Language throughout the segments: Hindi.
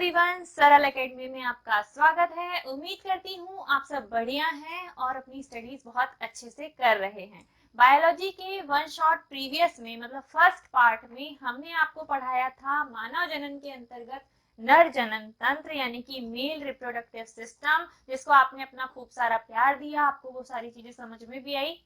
एवरीवन, सरल एकेडमी में आपका स्वागत है। उम्मीद करती हूँ आप सब बढ़िया हैं और अपनी स्टडीज बहुत अच्छे से कर रहे हैं। बायोलॉजी के वन शॉट प्रीवियस में मतलब फर्स्ट पार्ट में हमने आपको पढ़ाया था मानव जनन के अंतर्गत नर जनन तंत्र यानी कि मेल रिप्रोडक्टिव सिस्टम, जिसको आपने अपना खूब सारा प्यार दिया, आपको वो सारी चीजें समझ में भी आई,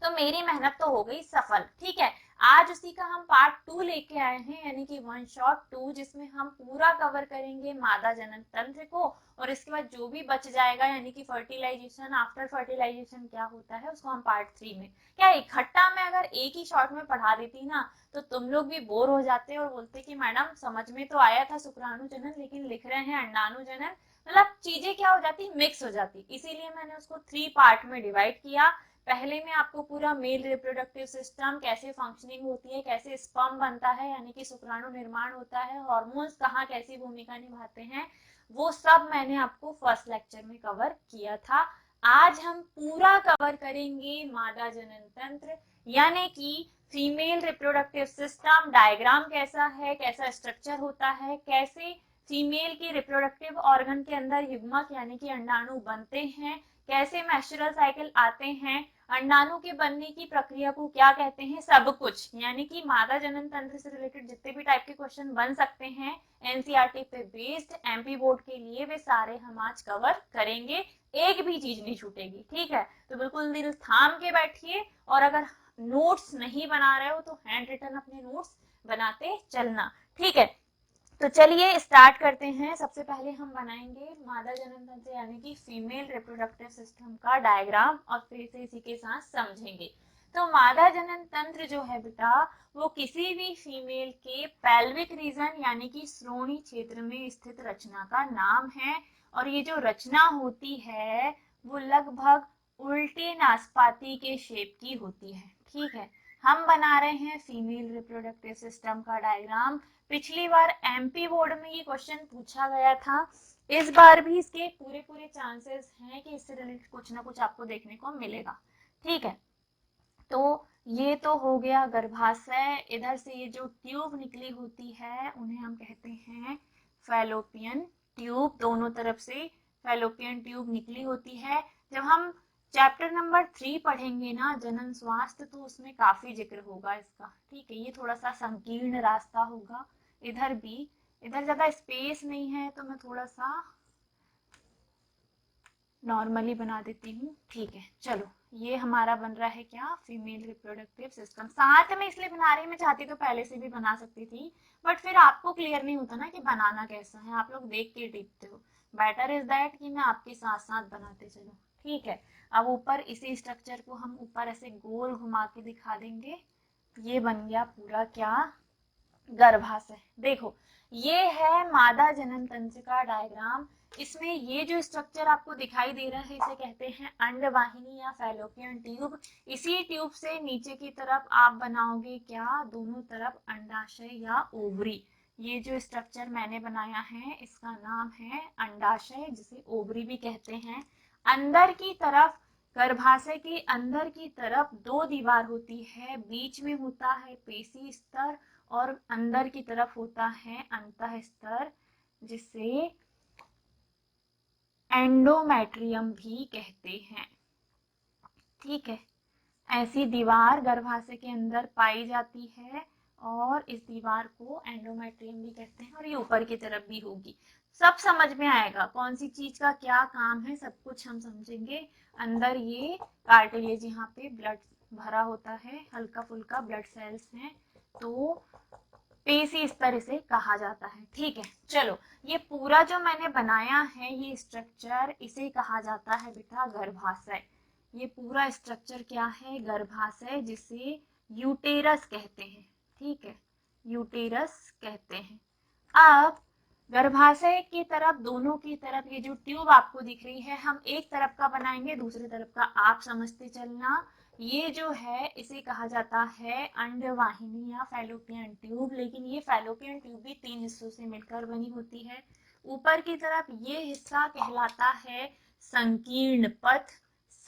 तो मेरी मेहनत तो हो गई सफल। ठीक है, आज उसी का हम पार्ट 2 लेके आए हैं यानी कि वन शॉट 2, जिसमें हम पूरा कवर करेंगे मादा जनन तंत्र को और इसके बाद जो भी बच जाएगा यानी कि फर्टिलाइजेशन, आफ्टर फर्टिलाइजेशन क्या होता है उसको हम पार्ट 3 में, क्या इकट्ठा में अगर एक ही शॉट में पढ़ा देती ना तो तुम लोग भी बोर हो जाते और बोलते कि मैडम समझ में तो आया था शुक्राणु जनन लेकिन लिख रहे हैं अंडाणु जनन, मतलब चीजें क्या हो जाती, मिक्स हो जाती। इसीलिए मैंने उसको 3 पार्ट में डिवाइड किया। पहले में आपको पूरा मेल रिप्रोडक्टिव सिस्टम कैसे फंक्शनिंग होती है, कैसे स्पर्म बनता है यानी कि शुक्राणु निर्माण होता है, हार्मोन्स कहाँ कैसी भूमिका निभाते हैं, वो सब मैंने आपको फर्स्ट लेक्चर में कवर किया था। आज हम पूरा कवर करेंगे मादा जनन तंत्र यानी कि फीमेल रिप्रोडक्टिव सिस्टम, डायग्राम कैसा है, कैसा स्ट्रक्चर होता है, कैसे फीमेल के रिप्रोडक्टिव ऑर्गन के अंदर युग्मक यानी कि अंडाणु बनते हैं, कैसे मेंस्ट्रुअल साइकिल आते हैं, अंडाणु के बनने की प्रक्रिया को क्या कहते हैं, सब कुछ यानी कि मादा जनन तंत्र से रिलेटेड जितने भी टाइप के क्वेश्चन बन सकते हैं एनसीईआरटी पे बेस्ड एमपी बोर्ड के लिए, वे सारे हम आज कवर करेंगे। एक भी चीज नहीं छूटेगी। ठीक है, तो बिल्कुल दिल थाम के बैठिए और अगर नोट्स नहीं बना रहे हो तो हैंड रिटन अपने नोट्स बनाते चलना। ठीक है, तो चलिए स्टार्ट करते हैं। सबसे पहले हम बनाएंगे मादा जनन तंत्र यानी कि फीमेल रिप्रोडक्टिव सिस्टम का डायग्राम और फिर से इसी के साथ समझेंगे। तो मादा जनन तंत्र जो है बेटा, वो किसी भी फीमेल के पेल्विक रीजन यानी कि श्रोणि क्षेत्र में स्थित रचना का नाम है और ये जो रचना होती है वो लगभग उल्टे नासपाती के शेप की होती है। ठीक है, हम बना रहे हैं फीमेल रिप्रोडक्टिव सिस्टम का डायग्राम। पिछली बार एमपी बोर्ड में ये क्वेश्चन पूछा गया था, इस बार भी इसके पूरे पूरे चांसेस हैं कि इससे रिलेटेड कुछ ना कुछ आपको देखने को मिलेगा। ठीक है, तो ये तो हो गया गर्भाशय। इधर से ये जो ट्यूब निकली होती है उन्हें हम कहते हैं फैलोपियन ट्यूब। दोनों तरफ से फैलोपियन ट्यूब निकली होती है। जब हम चैप्टर नंबर 3 पढ़ेंगे ना जनन स्वास्थ्य, तो उसमें काफी जिक्र होगा इसका। ठीक है, ये थोड़ा सा संकीर्ण रास्ता होगा। इधर भी, इधर ज्यादा स्पेस नहीं है तो मैं थोड़ा सा नॉर्मली बना देती हूँ। ठीक है, चलो ये हमारा बन रहा है क्या, फीमेल रिप्रोडक्टिव सिस्टम। साथ में इसलिए बना रही हूँ, मैं चाहती तो पहले से भी बना सकती थी बट फिर आपको क्लियर नहीं होता ना कि बनाना कैसा है, आप लोग देख के टिपते हो। बेटर इज दैट कि मैं आपके साथ साथ बनाते चलूँ। ठीक है, अब ऊपर इसी स्ट्रक्चर को हम ऊपर ऐसे गोल घुमा के दिखा देंगे। ये बन गया पूरा क्या, गर्भाशय। देखो ये है मादा जनन तंत्र का डायग्राम। इसमें ये जो स्ट्रक्चर आपको दिखाई दे रहा है इसे कहते हैं अंडवाहिनी या फैलोपियन ट्यूब। इसी ट्यूब से नीचे की तरफ आप बनाओगे क्या, दोनों तरफ अंडाशय या ओवरी। ये जो स्ट्रक्चर मैंने बनाया है इसका नाम है अंडाशय, जिसे ओवरी भी कहते हैं। अंदर की तरफ, गर्भाशय के अंदर की तरफ दो दीवार होती है, बीच में होता है पेशी स्तर और अंदर की तरफ होता है अंतः स्तर, जिसे एंडोमेट्रियम भी कहते हैं। ठीक है, ऐसी दीवार गर्भाशय के अंदर पाई जाती है और इस दीवार को एंडोमेट्रियम भी कहते हैं और ये ऊपर की तरफ भी होगी। सब समझ में आएगा कौन सी चीज का क्या काम है, सब कुछ हम समझेंगे। अंदर ये कार्टिलेज, यहाँ पे ब्लड भरा होता है, हल्का फुल्का ब्लड सेल्स हैं, तो पेशी स्तर इसे कहा जाता है। ठीक है, चलो ये पूरा जो मैंने बनाया है ये स्ट्रक्चर, इसे कहा जाता है बेटा गर्भाशय। ये पूरा स्ट्रक्चर क्या है, गर्भाशय, जिसे यूटेरस कहते हैं। ठीक है, यूटेरस कहते हैं। अब गर्भाशय की तरफ, दोनों की तरफ ये जो ट्यूब आपको दिख रही है, हम एक तरफ का बनाएंगे, दूसरी तरफ का आप समझते चलना। ये जो है इसे कहा जाता है अंडवाहिनी या फैलोपियन ट्यूब, लेकिन ये फैलोपियन ट्यूब भी 3 हिस्सों से मिलकर बनी होती है। ऊपर की तरफ ये हिस्सा कहलाता है संकीर्ण पथ,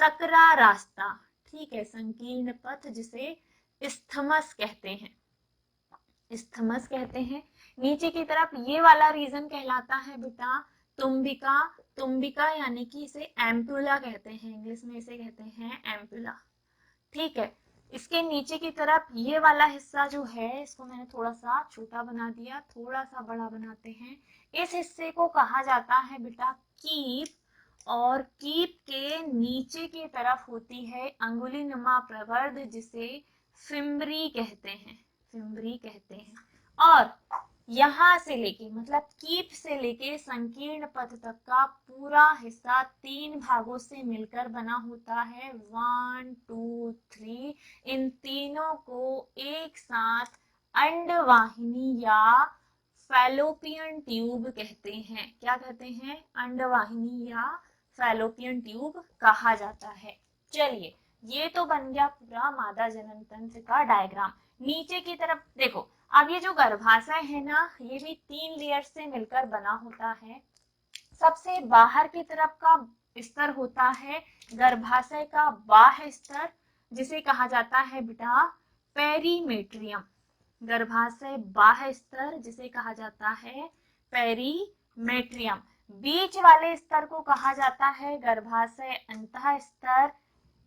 सकरा रास्ता। ठीक है, संकीर्ण पथ जिसे इस्थमस कहते हैं, इस्थमस कहते हैं। नीचे की तरफ ये वाला रीजन कहलाता है बेटा तुम्बिका। तुम्बिका यानी कि इसे एम्पुला कहते हैं, इंग्लिश में इसे कहते हैं एम्पुला। ठीक है, इसके नीचे की तरफ ये वाला हिस्सा जो है, इसको मैंने थोड़ा सा छोटा बना दिया, थोड़ा सा बड़ा बनाते हैं। इस हिस्से को कहा जाता है बेटा कीप, और कीप के नीचे की तरफ होती है अंगुलीनुमा प्रवर्ध जिसे फिम्बरी कहते हैं, फिम्बरी कहते हैं। और यहाँ से लेके मतलब कीप से लेके संकीर्ण पद तक का पूरा हिस्सा 3 भागों से मिलकर बना होता है, 1 2 3। इन तीनों को एक साथ अंडवाहिनी या फैलोपियन ट्यूब कहते हैं। क्या कहते हैं? अंडवाहिनी या फैलोपियन ट्यूब कहा जाता है। चलिए, ये तो बन गया पूरा मादा जनन तंत्र का डायग्राम। नीचे की तरफ देखो, अब ये जो गर्भाशय है ना, ये भी 3 लेयर से मिलकर बना होता है। सबसे बाहर की तरफ का स्तर होता है गर्भाशय का बाह्य स्तर, जिसे कहा जाता है बेटा पेरीमेट्रियम। गर्भाशय बाह्य स्तर जिसे कहा जाता है पेरीमेट्रियम। बीच वाले स्तर को कहा जाता है गर्भाशय अंतः स्तर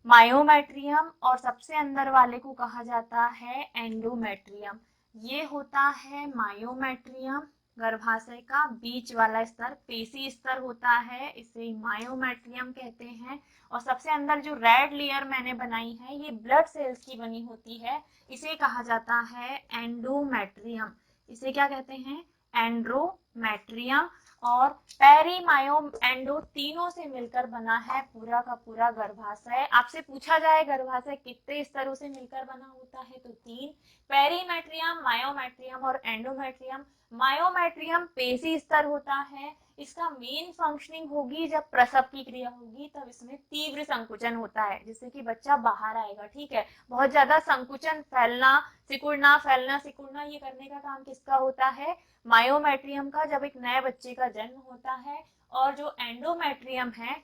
मायोमेट्रियम, और सबसे अंदर वाले को कहा जाता है एंडोमेट्रियम। ये होता है मायोमेट्रियम। गर्भाशय का बीच वाला स्तर पेशी स्तर होता है, इसे मायोमेट्रियम कहते हैं। और सबसे अंदर जो रेड लेयर मैंने बनाई है, ये ब्लड सेल्स की बनी होती है, इसे कहा जाता है एंडोमेट्रियम। इसे क्या कहते हैं? एंड्रोमेट्रियम। और पेरी मायो एंडो तीनों से मिलकर बना है पूरा का पूरा गर्भाशय। आपसे पूछा जाए गर्भाशय कितने स्तरों से मिलकर बना होता है, तो 3, पेरीमेट्रियम, मायोमेट्रियम और एंडोमेट्रियम। मायोमेट्रियम पेशी स्तर होता है, इसका मेन फंक्शनिंग होगी जब प्रसव की क्रिया होगी, तब इसमें तीव्र संकुचन होता है जिससे कि बच्चा बाहर आएगा। ठीक है, बहुत ज्यादा संकुचन, फैलना सिकुड़ना, फैलना सिकुड़ना, ये करने का काम किसका होता है? मायोमेट्रियम का, जब एक नए बच्चे का जन्म होता है। और जो एंडोमेट्रियम है,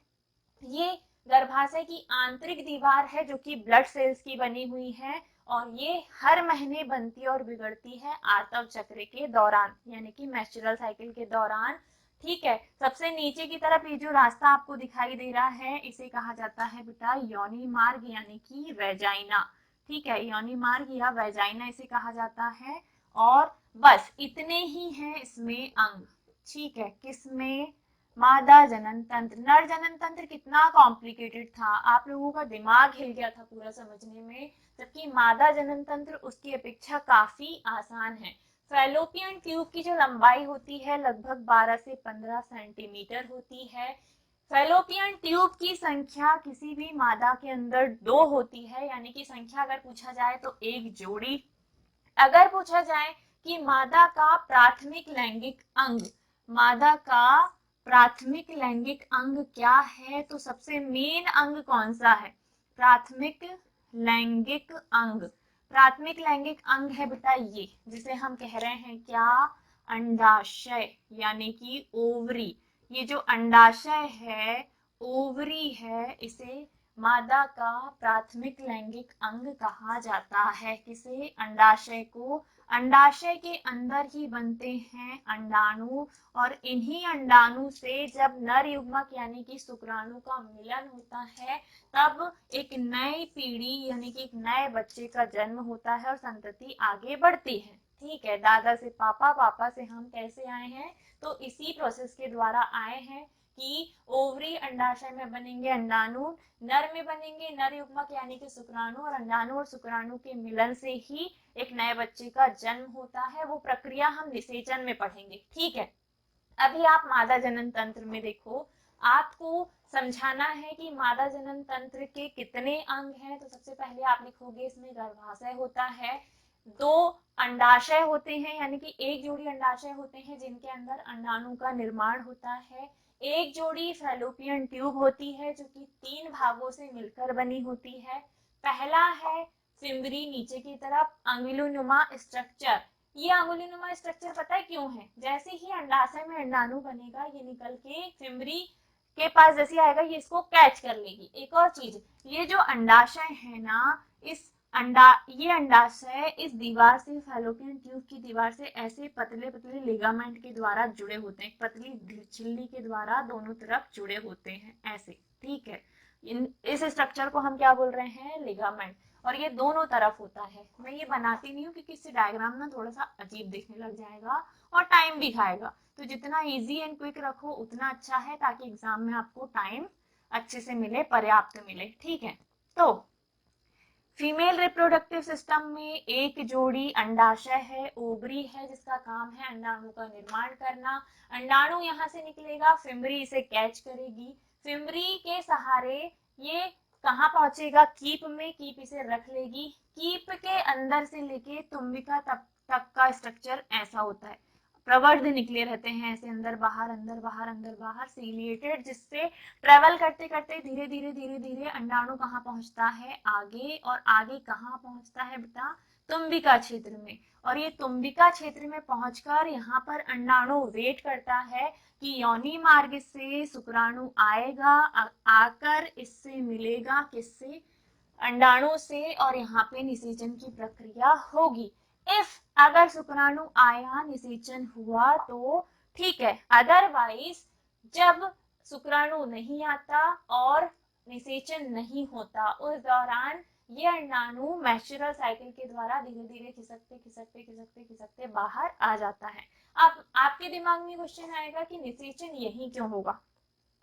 ये गर्भाशय की आंतरिक दीवार है जो कि ब्लड सेल्स की बनी हुई है, और ये हर महीने बनती और बिगड़ती है आर्तव चक्र के दौरान, यानी कि मेंस्ट्रुअल साइकिल के दौरान। ठीक है, सबसे नीचे की तरफ ये जो रास्ता आपको दिखाई दे रहा है, इसे कहा जाता है बेटा योनि मार्ग यानी कि वेजाइना। ठीक है, योनि मार्ग या वेजाइना इसे कहा जाता है। और बस इतने ही हैं इसमें अंग। ठीक है, किसमें? मादा जनन तंत्र। नर जनन तंत्र कितना कॉम्प्लिकेटेड था, आप लोगों का दिमाग हिल गया था पूरा समझने में, जबकि मादा जनन तंत्र उसकी अपेक्षा काफी आसान है। फैलोपियन ट्यूब की जो लंबाई होती है लगभग 12 से 15 सेंटीमीटर होती है। फैलोपियन ट्यूब की संख्या किसी भी मादा के अंदर 2 होती है, यानी कि संख्या अगर पूछा जाए तो एक जोड़ी। अगर पूछा जाए कि मादा का प्राथमिक लैंगिक अंग, मादा का प्राथमिक लैंगिक अंग क्या है, तो सबसे मेन अंग कौन सा है? प्राथमिक लैंगिक अंग। प्राथमिक लैंगिक अंग है बेटा ये, जिसे हम कह रहे हैं क्या? अंडाशय यानी कि ओवरी। ये जो अंडाशय है, ओवरी है, इसे मादा का प्राथमिक लैंगिक अंग कहा जाता है। किसे? अंडाशय को। अंडाशय के अंदर ही बनते हैं अंडाणु, और इन्हीं अंडाणु से जब नर युग्मक यानी कि शुक्राणु का मिलन होता है, तब एक नई पीढ़ी यानी कि एक नए बच्चे का जन्म होता है और संतति आगे बढ़ती है। ठीक है, दादा से पापा, पापा से हम कैसे आए हैं? तो इसी प्रोसेस के द्वारा आए हैं कि ओवरी अंडाशय में बनेंगे अंडाणु, नर में बनेंगे नर युग्मक यानी कि शुक्राणु, और अंडाणु और शुक्राणु के मिलन से ही एक नए बच्चे का जन्म होता है। वो प्रक्रिया हम निषेचन में पढ़ेंगे। ठीक है, अभी आप मादा जनन तंत्र में देखो, आपको समझाना है कि मादा जनन तंत्र के कितने अंग हैं। तो सबसे पहले आप लिखोगे इसमें गर्भाशय होता है, 2 अंडाशय होते हैं यानी कि एक जोड़ी अंडाशय होते हैं जिनके अंदर अंडाणु का निर्माण होता है, एक जोड़ी फैलोपियन ट्यूब होती है जो कि 3 भागों से मिलकर बनी होती है। पहला है फिम्बरी, नीचे की तरफ अंगुलीनुमा स्ट्रक्चर। ये अंगुलीनुमा स्ट्रक्चर पता है क्यों है? जैसे ही अंडाशय में अंडाणु बनेगा, ये निकल के फिम्बरी के पास जैसे आएगा, ये इसको कैच कर लेगी। एक और चीज, ये जो अंडाशय है ना, इस ये अंडाशय इस दीवार से, फैलोपियन ट्यूब की दीवार से ऐसे पतले पतले लिगामेंट के द्वारा जुड़े होते हैं, पतली झिल्ली के द्वारा दोनों तरफ जुड़े होते हैं ऐसे, ठीक है। इस स्ट्रक्चर को हम क्या बोल रहे हैं, लिगामेंट। और ये दोनों तरफ होता है। मैं ये बनाती नहीं हूँ क्योंकि इससे डायग्राम ना थोड़ा सा अजीब दिखने लग जाएगा और टाइम भी खाएगा, तो जितना इजी एंड क्विक रखो उतना अच्छा है, ताकि एग्जाम में आपको टाइम अच्छे से मिले, पर्याप्त मिले, ठीक है। तो फीमेल रिप्रोडक्टिव सिस्टम में एक जोड़ी अंडाशय है, ओवरी है, जिसका काम है अंडाणु का निर्माण करना। अंडाणु यहाँ से निकलेगा, फिम्बरी इसे कैच करेगी, फिम्बरी के सहारे ये कहाँ पहुंचेगा, कीप में, कीप इसे रख लेगी। कीप के अंदर से लेके तुम्बिका तक का स्ट्रक्चर ऐसा होता है, प्रवर्ध निकले रहते हैं ऐसे, अंदर बाहर अंदर बाहर अंदर बाहर, सीलिएटेड, जिससे ट्रेवल करते करते धीरे धीरे धीरे धीरे अंडाणु कहाँ पहुंचता है, आगे। और आगे कहाँ पहुंचता है बेटा, तुम्बिका क्षेत्र में। और ये तुम्बिका क्षेत्र में पहुंचकर यहाँ पर अंडाणु वेट करता है कि योनि मार्ग से शुक्राणु आएगा, आकर इससे मिलेगा, किससे, अंडाणु से, और यहाँ पे निषेचन की प्रक्रिया होगी। इफ अगर शुक्राणु आया, निषेचन हुआ तो ठीक है, अदरवाइज जब शुक्राणु नहीं आता और निषेचन नहीं होता, उस दौरान ये अंडाणु मैस्चुरल साइकिल के द्वारा धीरे धीरे खिसकते खिसकते खिसकते खिसकते बाहर आ जाता है। अब आपके दिमाग में क्वेश्चन आएगा कि निषेचन यही क्यों होगा,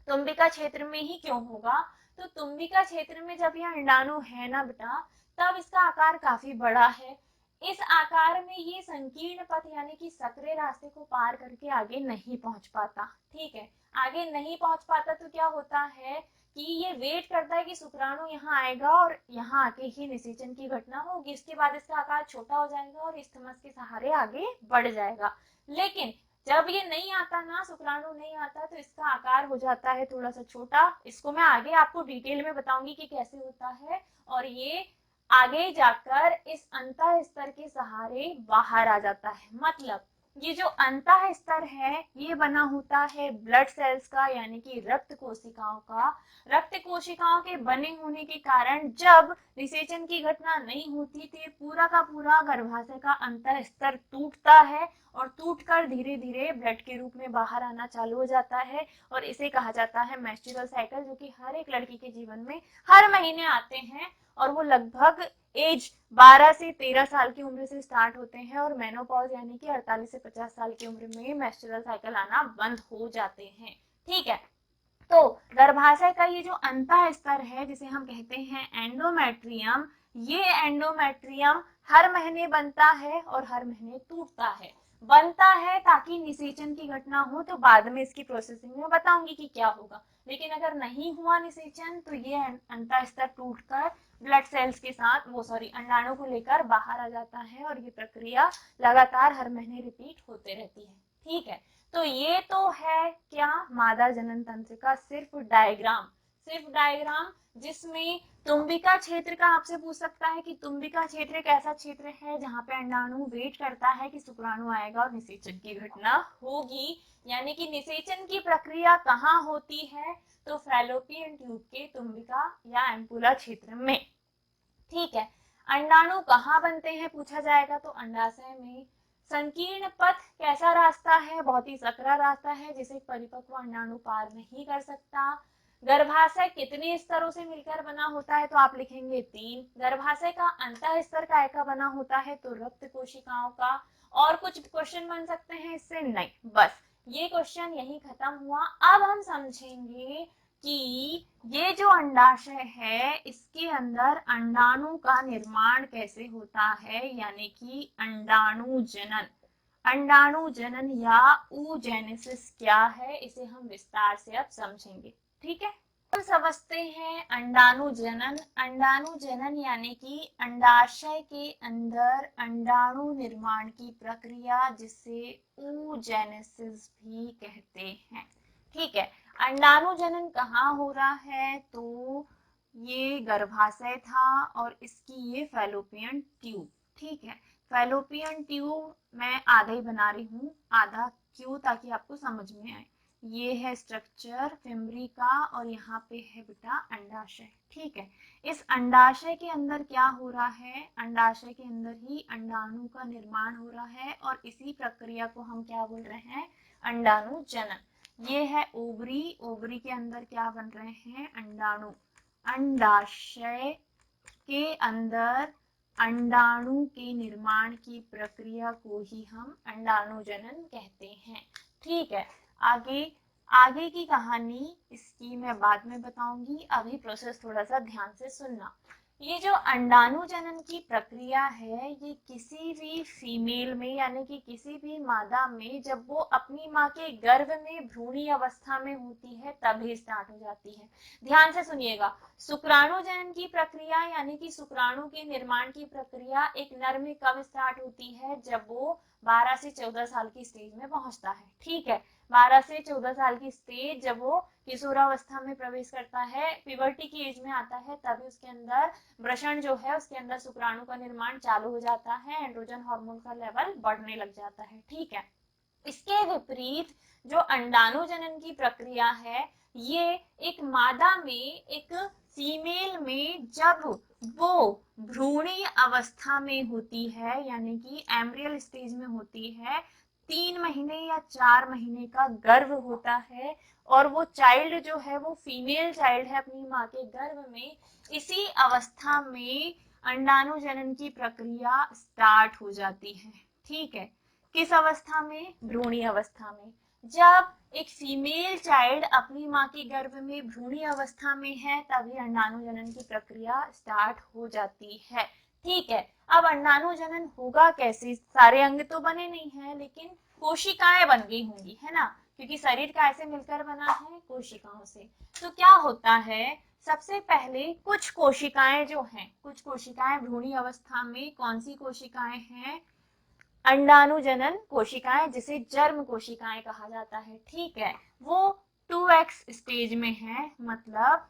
तुम्बिका क्षेत्र में ही क्यों होगा। तो तुम्बिका क्षेत्र में जब ये अंडाणु है ना बेटा, तब इसका आकार काफी बड़ा है। इस आकार में ये संकीर्ण पथ यानी कि सक्रिय रास्ते को पार करके आगे नहीं पहुंच पाता, ठीक है। आगे नहीं पहुंच पाता तो क्या होता है कि ये वेट करता है कि शुक्राणु यहाँ आएगा और यहाँ आके ही निषेचन की घटना होगी। इसके बाद इसका आकार छोटा हो जाएगा और इस्थमस के सहारे आगे बढ़ जाएगा। लेकिन जब ये नहीं आता ना, शुक्राणु नहीं आता, तो इसका आकार हो जाता है थोड़ा सा छोटा। इसको मैं आगे आपको डिटेल में बताऊंगी कि कैसे होता है। और ये आगे जाकर इस अंतः स्तर के सहारे बाहर आ जाता है। मतलब ये जो अंतः स्तर है ये बना होता है ब्लड सेल्स का, यानी कि रक्त कोशिकाओं का। रक्त कोशिकाओं के बने होने के कारण जब निषेचन की घटना नहीं होती तो ये पूरा का पूरा गर्भाशय का अंतः स्तर टूटता है और टूटकर धीरे धीरे ब्लड के रूप में बाहर आना चालू हो जाता है। और इसे कहा जाता है मेंस्ट्रुअल साइकिल, जो कि हर एक लड़की के जीवन में हर महीने आते हैं और वो लगभग एज 12 से 13 साल की उम्र से स्टार्ट होते हैं और मेनोपॉज यानी कि 48 से 50 साल की उम्र में मेंस्ट्रुअल साइकिल आना बंद हो जाते हैं, ठीक है। तो गर्भाशय का ये जो अंतः स्तर है जिसे हम कहते हैं एंडोमेट्रियम, ये एंडोमेट्रियम हर महीने बनता है और हर महीने टूटता है। बनता है ताकि निषेचन की घटना हो, तो बाद में इसकी प्रोसेसिंग में बताऊंगी कि क्या होगा। लेकिन अगर नहीं हुआ निषेचन तो ये अंतः स्तर टूटकर ब्लड सेल्स के साथ अंडाणु को लेकर बाहर आ जाता है और ये प्रक्रिया लगातार हर महीने रिपीट होते रहती है, ठीक है। तो ये तो है क्या, मादा जनन तंत्र का सिर्फ डायग्राम, जिसमें तुम्बिका क्षेत्र का आपसे पूछ सकता है कि तुम्बिका क्षेत्र एक ऐसा क्षेत्र है जहां पे अंडाणु वेट करता है कि शुक्राणु आएगा और निषेचन की घटना होगी। यानी कि निषेचन की प्रक्रिया कहाँ होती है, तो फैलोपियन ट्यूब के तुम्बिका या एम्पुला क्षेत्र में, ठीक है। अंडाणु कहाँ बनते हैं पूछा जाएगा तो अंडाशय में। संकीर्ण पथ कैसा रास्ता है, बहुत ही सकरा रास्ता है जिसे परिपक्व अंडाणु पार नहीं कर सकता। गर्भाशय कितने स्तरों से मिलकर बना होता है, तो आप लिखेंगे 3। गर्भाशय का अंतः स्तर काय का बना होता है, तो रक्त कोशिकाओं का। और कुछ क्वेश्चन बन सकते हैं इससे, नहीं, बस ये क्वेश्चन यही खत्म हुआ। अब हम समझेंगे कि ये जो अंडाशय है इसके अंदर अंडाणु का निर्माण कैसे होता है, यानी कि अंडाणु जनन। अंडाणु जनन या oogenesis क्या है, इसे हम विस्तार से अब समझेंगे, ठीक है। हम समझते हैं अंडाणु जनन। अंडाणु जनन यानी कि अंडाशय के अंदर अंडाणु निर्माण की प्रक्रिया, जिसे oogenesis भी कहते हैं, ठीक है। अंडाणु जनन कहाँ हो रहा है, तो ये गर्भाशय था और इसकी ये फैलोपियन ट्यूब, ठीक है। फैलोपियन ट्यूब मैं आधा ही बना रही हूँ, आधा क्यों, ताकि आपको समझ में आए। ये है स्ट्रक्चर फिमरी का और यहाँ पे है बेटा अंडाशय। ठीक है, इस अंडाशय के अंदर क्या हो रहा है, अंडाशय के अंदर ही अंडाणु का निर्माण हो रहा है और इसी प्रक्रिया को हम क्या बोल रहे हैं, अंडाणु जनन। ये है ओवरी, ओवरी के अंदर क्या बन रहे हैं, अंडाणु। अंडाशय के अंदर अंडाणु के निर्माण की प्रक्रिया को ही हम अंडाणु जनन कहते हैं। ठीक है, आगे की कहानी इसकी मैं बाद में बताऊंगी, अभी प्रोसेस थोड़ा सा ध्यान से सुनना। ये जो अंडाणु जनन की प्रक्रिया है, ये किसी भी फीमेल में यानी कि किसी भी मादा में जब वो अपनी माँ के गर्भ में भ्रूणी अवस्था में होती है तभी स्टार्ट हो जाती है। ध्यान से सुनिएगा, शुक्राणु जनन की प्रक्रिया यानी कि शुक्राणु के निर्माण की प्रक्रिया एक नर में कब स्टार्ट होती है, जब वो 12 से 14 साल की स्टेज में पहुंचता है। ठीक है, 12 से 14 साल की स्टेज जब वो किशोरावस्था में प्रवेश करता है, प्यूबर्टी की एज में आता है, तभी उसके अंदर वृषण जो है, उसके अंदर शुक्राणु का निर्माण चालू हो जाता है, एंड्रोजन हार्मोन का लेवल बढ़ने लग जाता है। ठीक है, इसके विपरीत जो अंडाणु जनन की प्रक्रिया है, ये एक मादा में, एक फीमेल में जब वो भ्रूणी अवस्था में होती है यानी कि एम्ब्रियल स्टेज में होती है, 3 महीने या 4 महीने का गर्भ होता है और वो चाइल्ड जो है वो फीमेल चाइल्ड है अपनी माँ के गर्भ में, इसी अवस्था में अंडाणु जनन की प्रक्रिया स्टार्ट हो जाती है। ठीक है, किस अवस्था में, भ्रूणी अवस्था में। जब एक फीमेल चाइल्ड अपनी माँ के गर्भ में भ्रूणी अवस्था में है तभी अंडाणु जनन की प्रक्रिया स्टार्ट हो जाती है। ठीक है, अब अंडाणु जनन होगा कैसे, सारे अंग तो बने नहीं है लेकिन कोशिकाएं बन गई होंगी, है ना, क्योंकि शरीर कैसे मिलकर बना है, कोशिकाओं से। तो क्या होता है, सबसे पहले कुछ कोशिकाएं जो हैं, कुछ कोशिकाएं भ्रूणी अवस्था में, कौन सी कोशिकाएं हैं, अंडाणु जनन कोशिकाएं, जिसे जर्म कोशिकाएं कहा जाता है। ठीक है, वो 2x स्टेज में है, मतलब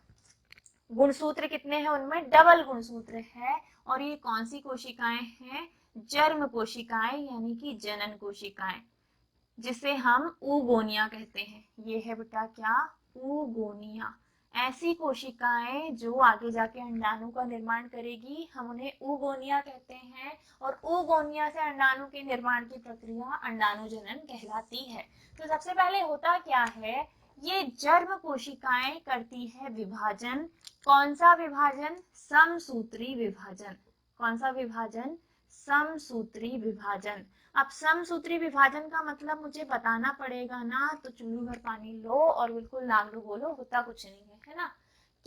गुणसूत्र कितने हैं उनमें, डबल गुणसूत्र है। और ये कौन सी कोशिकाएं हैं, जर्म कोशिकाएं यानी कि जनन कोशिकाएं, जिसे हम ऊगोनिया कहते हैं। ये है बेटा क्या, ऊगोनिया। ऐसी कोशिकाएं जो आगे जाके अंडाणु का निर्माण करेगी, हम उन्हें ऊगोनिया कहते हैं। और ऊगोनिया से अंडाणु के निर्माण की प्रक्रिया अंडाणु जनन कहलाती है। तो सबसे पहले होता क्या है, ये जर्म कोशिकाएं करती है विभाजन। कौन सा विभाजन, समसूत्री विभाजन। कौन सा विभाजन, समसूत्री विभाजन। अब समसूत्री विभाजन का मतलब मुझे बताना पड़ेगा ना, तो चुल्लू भर पानी लो और बिल्कुल नाक डुबो, होता कुछ नहीं है ना।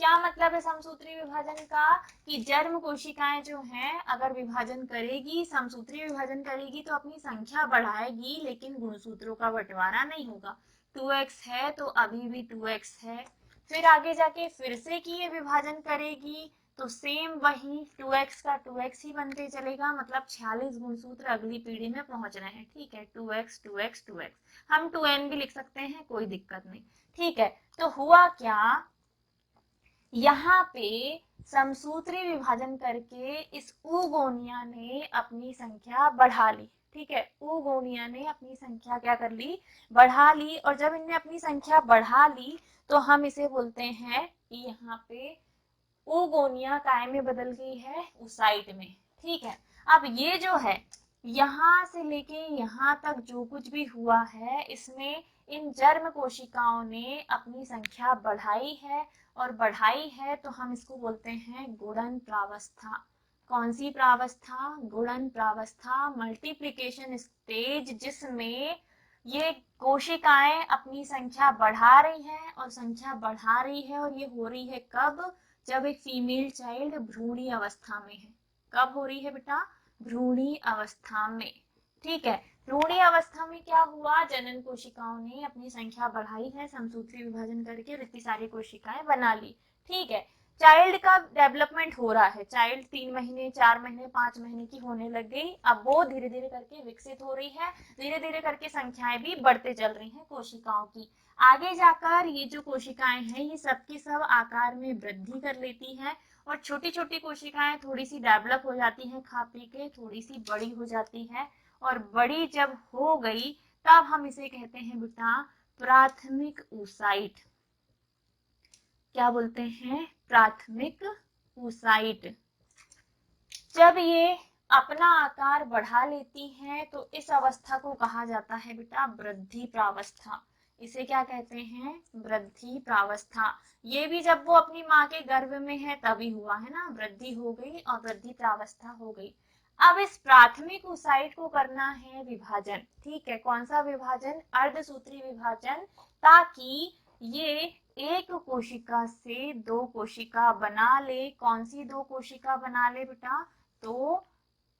क्या मतलब है समसूत्री विभाजन का, कि जर्म कोशिकाएं जो हैं अगर विभाजन करेगी, समसूत्री विभाजन करेगी तो अपनी संख्या बढ़ाएगी, लेकिन गुणसूत्रों का बंटवारा नहीं होगा। 2x है तो अभी भी 2x है, फिर आगे जाके फिर से की ये विभाजन करेगी तो सेम वही 2x का 2x ही बनते चलेगा, मतलब 46 गुणसूत्र अगली पीढ़ी में पहुंच रहे हैं। ठीक है, 2x 2x 2x, हम 2n भी लिख सकते हैं, कोई दिक्कत नहीं। ठीक है, तो हुआ क्या, यहाँ पे समसूत्री विभाजन करके इस ऊगोनिया ने अपनी संख्या बढ़ा ली। ठीक है, ऊगोनिया ने अपनी संख्या क्या कर ली, बढ़ा ली। और जब इनने अपनी संख्या बढ़ा ली तो हम इसे बोलते हैं कि यहाँ पे ऊगोनिया काय में बदल गई है, ऊसाइट में। ठीक है, अब ये जो है यहाँ से लेके यहाँ तक जो कुछ भी हुआ है, इसमें इन जर्म कोशिकाओं ने अपनी संख्या बढ़ाई है, और बढ़ाई है तो हम इसको बोलते हैं गुणन प्रावस्था। कौन सी प्रावस्था, गुणन प्रावस्था, मल्टीप्लिकेशन स्टेज, जिसमें ये कोशिकाएं अपनी संख्या बढ़ा रही हैं, और संख्या बढ़ा रही है और ये हो रही है कब, जब एक फीमेल चाइल्ड भ्रूणी अवस्था में है। कब हो रही है बेटा, भ्रूणी अवस्था में। ठीक है, भ्रूणी अवस्था में क्या हुआ, जनन कोशिकाओं ने अपनी संख्या बढ़ाई है, समसूत्री विभाजन करके और इतनी सारी कोशिकाएं बना ली। ठीक है, चाइल्ड का डेवलपमेंट हो रहा है, चाइल्ड 3 महीने 4 महीने 5 महीने की होने लग गई, अब वो धीरे धीरे करके विकसित हो रही है, धीरे धीरे करके संख्याएं भी बढ़ते चल रही हैं कोशिकाओं की। आगे जाकर ये जो कोशिकाएं हैं ये सबकी सब आकार में वृद्धि कर लेती हैं, और छोटी छोटी कोशिकाएं थोड़ी सी डेवलप हो जाती हैं, खा पी के थोड़ी सी बड़ी हो जाती है, और बड़ी जब हो गई तब हम इसे कहते हैं बेटा प्राथमिक oocyte, क्या बोलते हैं, प्राथमिक oocyte। जब ये अपना आकार बढ़ा लेती हैं तो इस अवस्था को कहा जाता है बेटा वृद्धि प्रावस्था। इसे क्या कहते हैं, वृद्धि प्रावस्था। ये भी जब वो अपनी माँ के गर्भ में है तभी हुआ है ना, वृद्धि हो गई और वृद्धि प्रावस्था हो गई। अब इस प्राथमिक oocyte को करना है विभाजन, ठीक है, कौन सा विभाजन, अर्धसूत्री विभाजन, ताकि ये एक कोशिका से दो कोशिका बना ले। कौन सी दो कोशिका बना ले बेटा, तो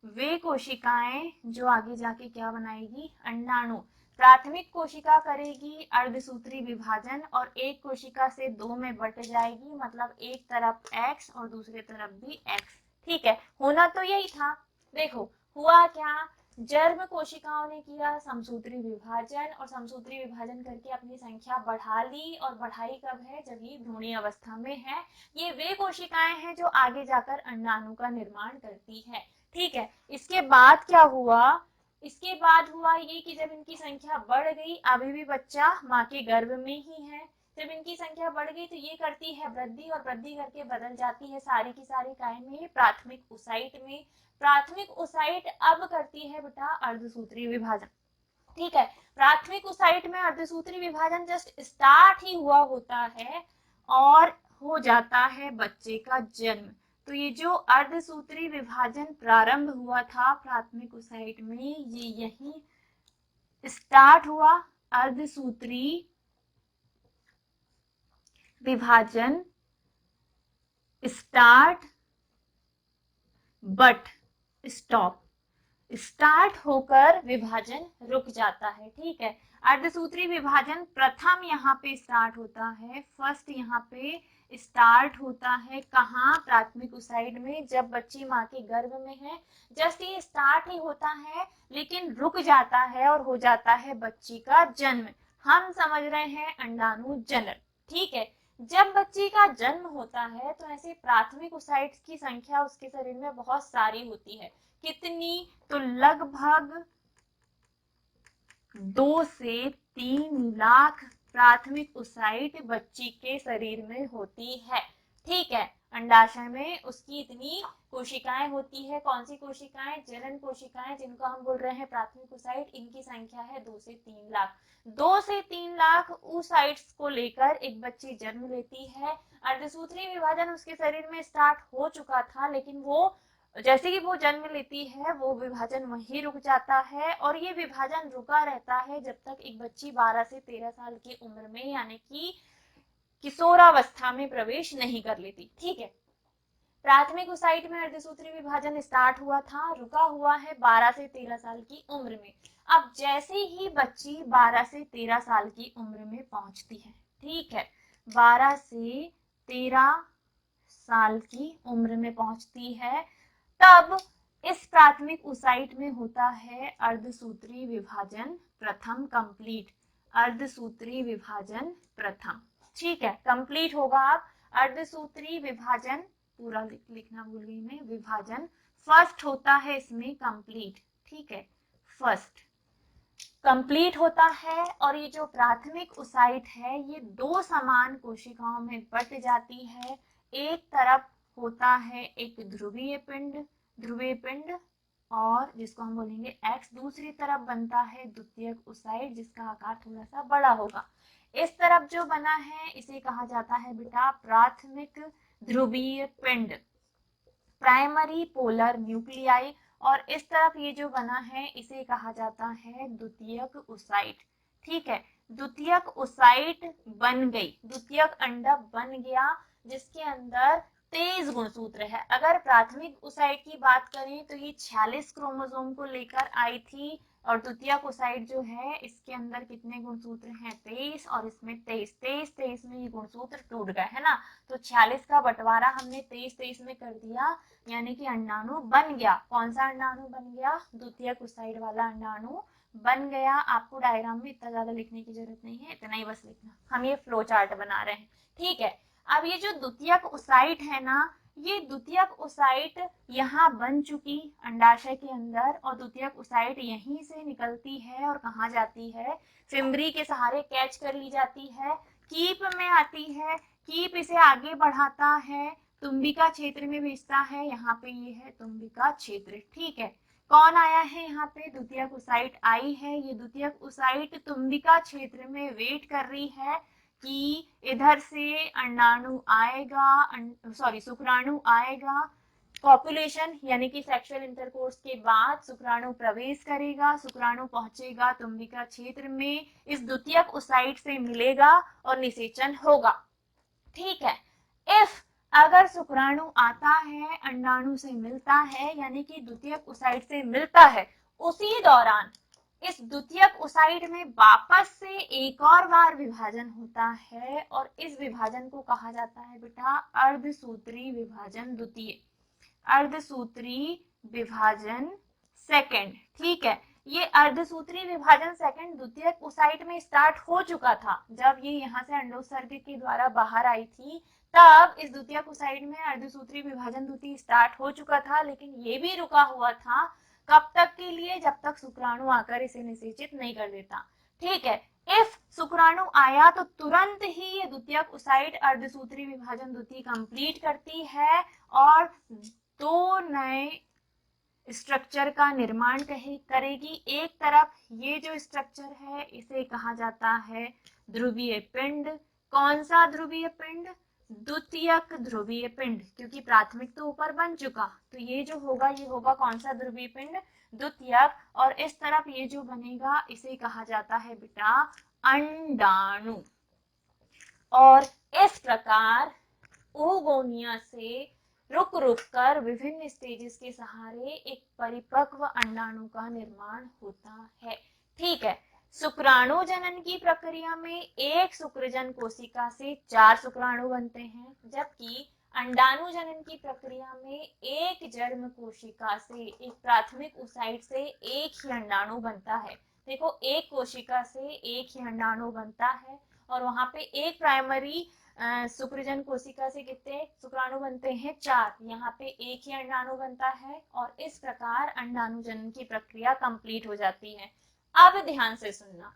वे कोशिकाएं जो आगे जाके क्या बनाएगी, अंडाणु। प्राथमिक कोशिका करेगी अर्धसूत्री विभाजन और एक कोशिका से दो में बट जाएगी, मतलब एक तरफ X और दूसरे तरफ भी X, ठीक है। होना तो यही था। देखो हुआ क्या, जर्म कोशिकाओं ने किया समसूत्री विभाजन और समसूत्री विभाजन करके अपनी संख्या बढ़ा ली, और बढ़ाई कब है, जब ये भ्रूणीय अवस्था में है। ये वे कोशिकाएं हैं जो आगे जाकर अंडाणु का निर्माण करती है, ठीक है। इसके बाद क्या हुआ, इसके बाद हुआ ये कि जब इनकी संख्या बढ़ गई, अभी भी बच्चा माँ के गर्भ में ही है, जब इनकी संख्या बढ़ गई तो ये करती है वृद्धि, और वृद्धि करके बदल जाती है सारी की सारी काय में, प्राथमिक oocyte में। प्राथमिक oocyte अब करती है बेटा अर्धसूत्री विभाजन, ठीक है। प्राथमिक oocyte में अर्धसूत्री विभाजन जस्ट स्टार्ट ही हुआ होता है और हो जाता है बच्चे का जन्म। तो ये जो अर्धसूत्री विभाजन प्रारंभ हुआ था प्राथमिक oocyte में, ये यही स्टार्ट हुआ। अर्धसूत्री विभाजन स्टार्ट बट स्टॉप, स्टार्ट होकर विभाजन रुक जाता है, ठीक है। अर्धसूत्री विभाजन प्रथम यहाँ पे स्टार्ट होता है, फर्स्ट यहाँ पे स्टार्ट होता है कहाँ, प्राथमिक oocyte में, जब बच्ची माँ के गर्भ में है। जस्ट ये स्टार्ट ही होता है लेकिन रुक जाता है और हो जाता है बच्ची का जन्म। हम समझ रहे हैं अंडाणु जनन, ठीक है। जब बच्ची का जन्म होता है तो ऐसे प्राथमिक oocyte की संख्या उसके शरीर में बहुत सारी होती है। कितनी, तो लगभग 2 से 3 लाख प्राथमिक oocyte बच्ची के शरीर में होती है, ठीक है। अंडाशय में उसकी इतनी कोशिकाएं होती है। कौन सी कोशिकाएं, जनन कोशिकाएं, जिनको हम बोल रहे हैं प्राथमिक oocyte। इनकी संख्या है 2 से 3 लाख। 2 से 3 लाख oocytes को लेकर एक बच्ची जन्म लेती है। अर्धसूत्री विभाजन उसके शरीर में स्टार्ट हो चुका था, लेकिन वो जैसे कि वो जन्म लेती है वो विभाजन वहीं रुक जाता है, और ये विभाजन रुका रहता है जब तक एक बच्ची 12 से 13 साल की उम्र में यानी कि किशोरावस्था में प्रवेश नहीं कर लेती, ठीक है। प्राथमिक oocyte में अर्धसूत्री विभाजन स्टार्ट हुआ था, रुका हुआ है 12 से 13 साल की उम्र में। अब जैसे ही बच्ची 12 से 13 साल की उम्र में पहुंचती है, ठीक है, 12 से 13 साल की उम्र में पहुंचती है, तब इस प्राथमिक oocyte में होता है अर्धसूत्री विभाजन प्रथम कंप्लीट, अर्धसूत्री विभाजन प्रथम, ठीक है, कंप्लीट होगा। अब अर्धसूत्री विभाजन पूरा लिखना भूल गई मैं, विभाजन फर्स्ट होता है इसमें कंप्लीट, ठीक है, फर्स्ट कंप्लीट होता है। और ये जो प्राथमिक oocyte है ये दो समान कोशिकाओं में बट जाती है। एक तरफ होता है एक ध्रुवीय पिंड और जिसको हम बोलेंगे X, दूसरी तरफ बनता है द्वितीयक oocyte जिसका आकार थोड़ा सा बड़ा होगा। इस तरफ जो बना है इसे कहा जाता है बेटा प्राथमिक ध्रुवीय पिंड, प्राइमरी पोलर न्यूक्लियाई, और इस तरफ ये जो बना है इसे कहा जाता है द्वितीयक oocyte, ठीक है। द्वितीयक oocyte बन गई, द्वितीयक अंडक बन गया जिसके अंदर 23 गुणसूत्र है। अगर प्राथमिक oocyte की बात करें तो ये 46 क्रोमोसोम को लेकर आई थी, और द्वितीयक oocyte जो है इसके अंदर कितने गुणसूत्र हैं, 23, और इसमें 23 में ये गुणसूत्र टूट गए, है ना। तो 46 का बंटवारा हमने 23 में कर दिया, यानी कि अंडाणु बन गया। कौन सा अंडाणु बन गया, द्वितीयक oocyte वाला अंडाणु बन गया। आपको डायग्राम में इतना ज्यादा लिखने की जरूरत नहीं है, इतना ही बस लिखना, हम ये फ्लो चार्ट बना रहे हैं, ठीक है। अब ये जो द्वितीयक oocyte है ना, ये द्वितीयक ओसाइट यहाँ बन चुकी अंडाशय के अंदर, और द्वितीयक ओसाइट यहीं से निकलती है और कहाँ जाती है, फिम्बरी के सहारे कैच कर ली जाती है, कीप में आती है, कीप इसे आगे बढ़ाता है, तुम्बिका क्षेत्र में भेजता है, यहाँ पे ये है तुम्बिका क्षेत्र। ठीक है, कौन आया है यहाँ पे, द्वितीयक ओसाइट आई है। ये द्वितीयक ओसाइट तुम्बिका क्षेत्र में वेट कर रही है कि इधर से अंडाणु आएगा, सॉरी शुक्राणु आएगा, पॉपुलेशन यानी कि सेक्सुअल इंटरकोर्स के बाद शुक्राणु प्रवेश करेगा, शुक्राणु पहुंचेगा तुम्बिका क्षेत्र में, इस द्वितीयक ओसाइट से मिलेगा और निषेचन होगा। ठीक है, इफ अगर शुक्राणु आता है, अंडाणु से मिलता है, यानी कि द्वितीयक ओसाइट से मिलता है, उसी दौरान इस द्वितीयक ओसाइट में वापस से एक और बार विभाजन होता है, और इस विभाजन को कहा जाता है बेटा अर्धसूत्री विभाजन द्वितीय, अर्धसूत्री विभाजन सेकंड। ठीक है, ये अर्धसूत्री विभाजन सेकंड द्वितीयक ओसाइट में स्टार्ट हो चुका था। जब ये यहाँ से अंडोत्सर्ग के द्वारा बाहर आई थी, तब इस द्वितीयक ओसाइट में अर्धसूत्री विभाजन द्वितीय स्टार्ट हो चुका था, लेकिन ये भी रुका हुआ था कब तक के लिए, जब तक शुक्राणु आकर इसे निषेचित नहीं कर देता। ठीक है, इफ शुक्राणु आया तो तुरंत ही ये द्वितीयक ओसाइट अर्धसूत्री विभाजन द्वितीय कंप्लीट करती है और दो नए स्ट्रक्चर का निर्माण करेगी। एक तरफ ये जो स्ट्रक्चर है इसे कहा जाता है ध्रुवीय पिंड। कौन सा ध्रुवीय पिंड, द्वितीयक ध्रुवीय पिंड, क्योंकि प्राथमिक तो ऊपर बन चुका, तो ये जो होगा ये होगा कौन सा ध्रुवीय पिंड, द्वितीयक। और इस तरफ ये जो बनेगा इसे कहा जाता है बेटा अंडाणु। और इस प्रकार ओगोनिया से रुक रुक कर विभिन्न स्टेजेस के सहारे एक परिपक्व अंडाणु का निर्माण होता है। ठीक है, शुक्राणु जनन की प्रक्रिया में एक शुक्रजन कोशिका से 4 शुक्राणु बनते हैं, जबकि अंडाणु जनन की प्रक्रिया में एक जर्म कोशिका से, एक प्राथमिक ओसाइट से एक ही अंडाणु बनता है। देखो, एक कोशिका से एक ही अंडाणु बनता है, और वहां पे एक प्राइमरी शुक्रजन कोशिका से कितने शुक्राणु बनते हैं, 4, यहाँ पे एक ही अंडाणु बनता है, और इस प्रकार अंडाणु जनन की प्रक्रिया कंप्लीट हो जाती है। अब ध्यान से सुनना,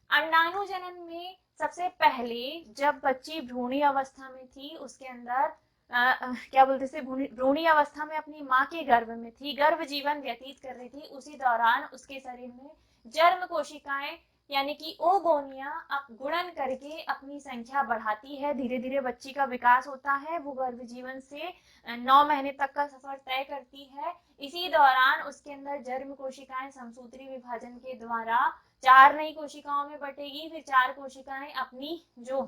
अंडाणु जनन में सबसे पहले जब बच्ची भ्रूणी अवस्था में थी, उसके अंदर क्या बोलते थे, भ्रूणी अवस्था में अपनी माँ के गर्भ में थी, गर्भ जीवन व्यतीत कर रही थी, उसी दौरान उसके शरीर में जर्म कोशिकाएं यानी कि ओगोनिया गुणन करके अपनी संख्या बढ़ाती है। धीरे धीरे बच्ची का विकास होता है, वो गर्भ जीवन से 9 महीने तक का सफर तय करती है। इसी दौरान उसके अंदर जर्म कोशिकाएं समसूत्री विभाजन के द्वारा 4 नई कोशिकाओं में बटेगी, फिर 4 कोशिकाएं अपनी जो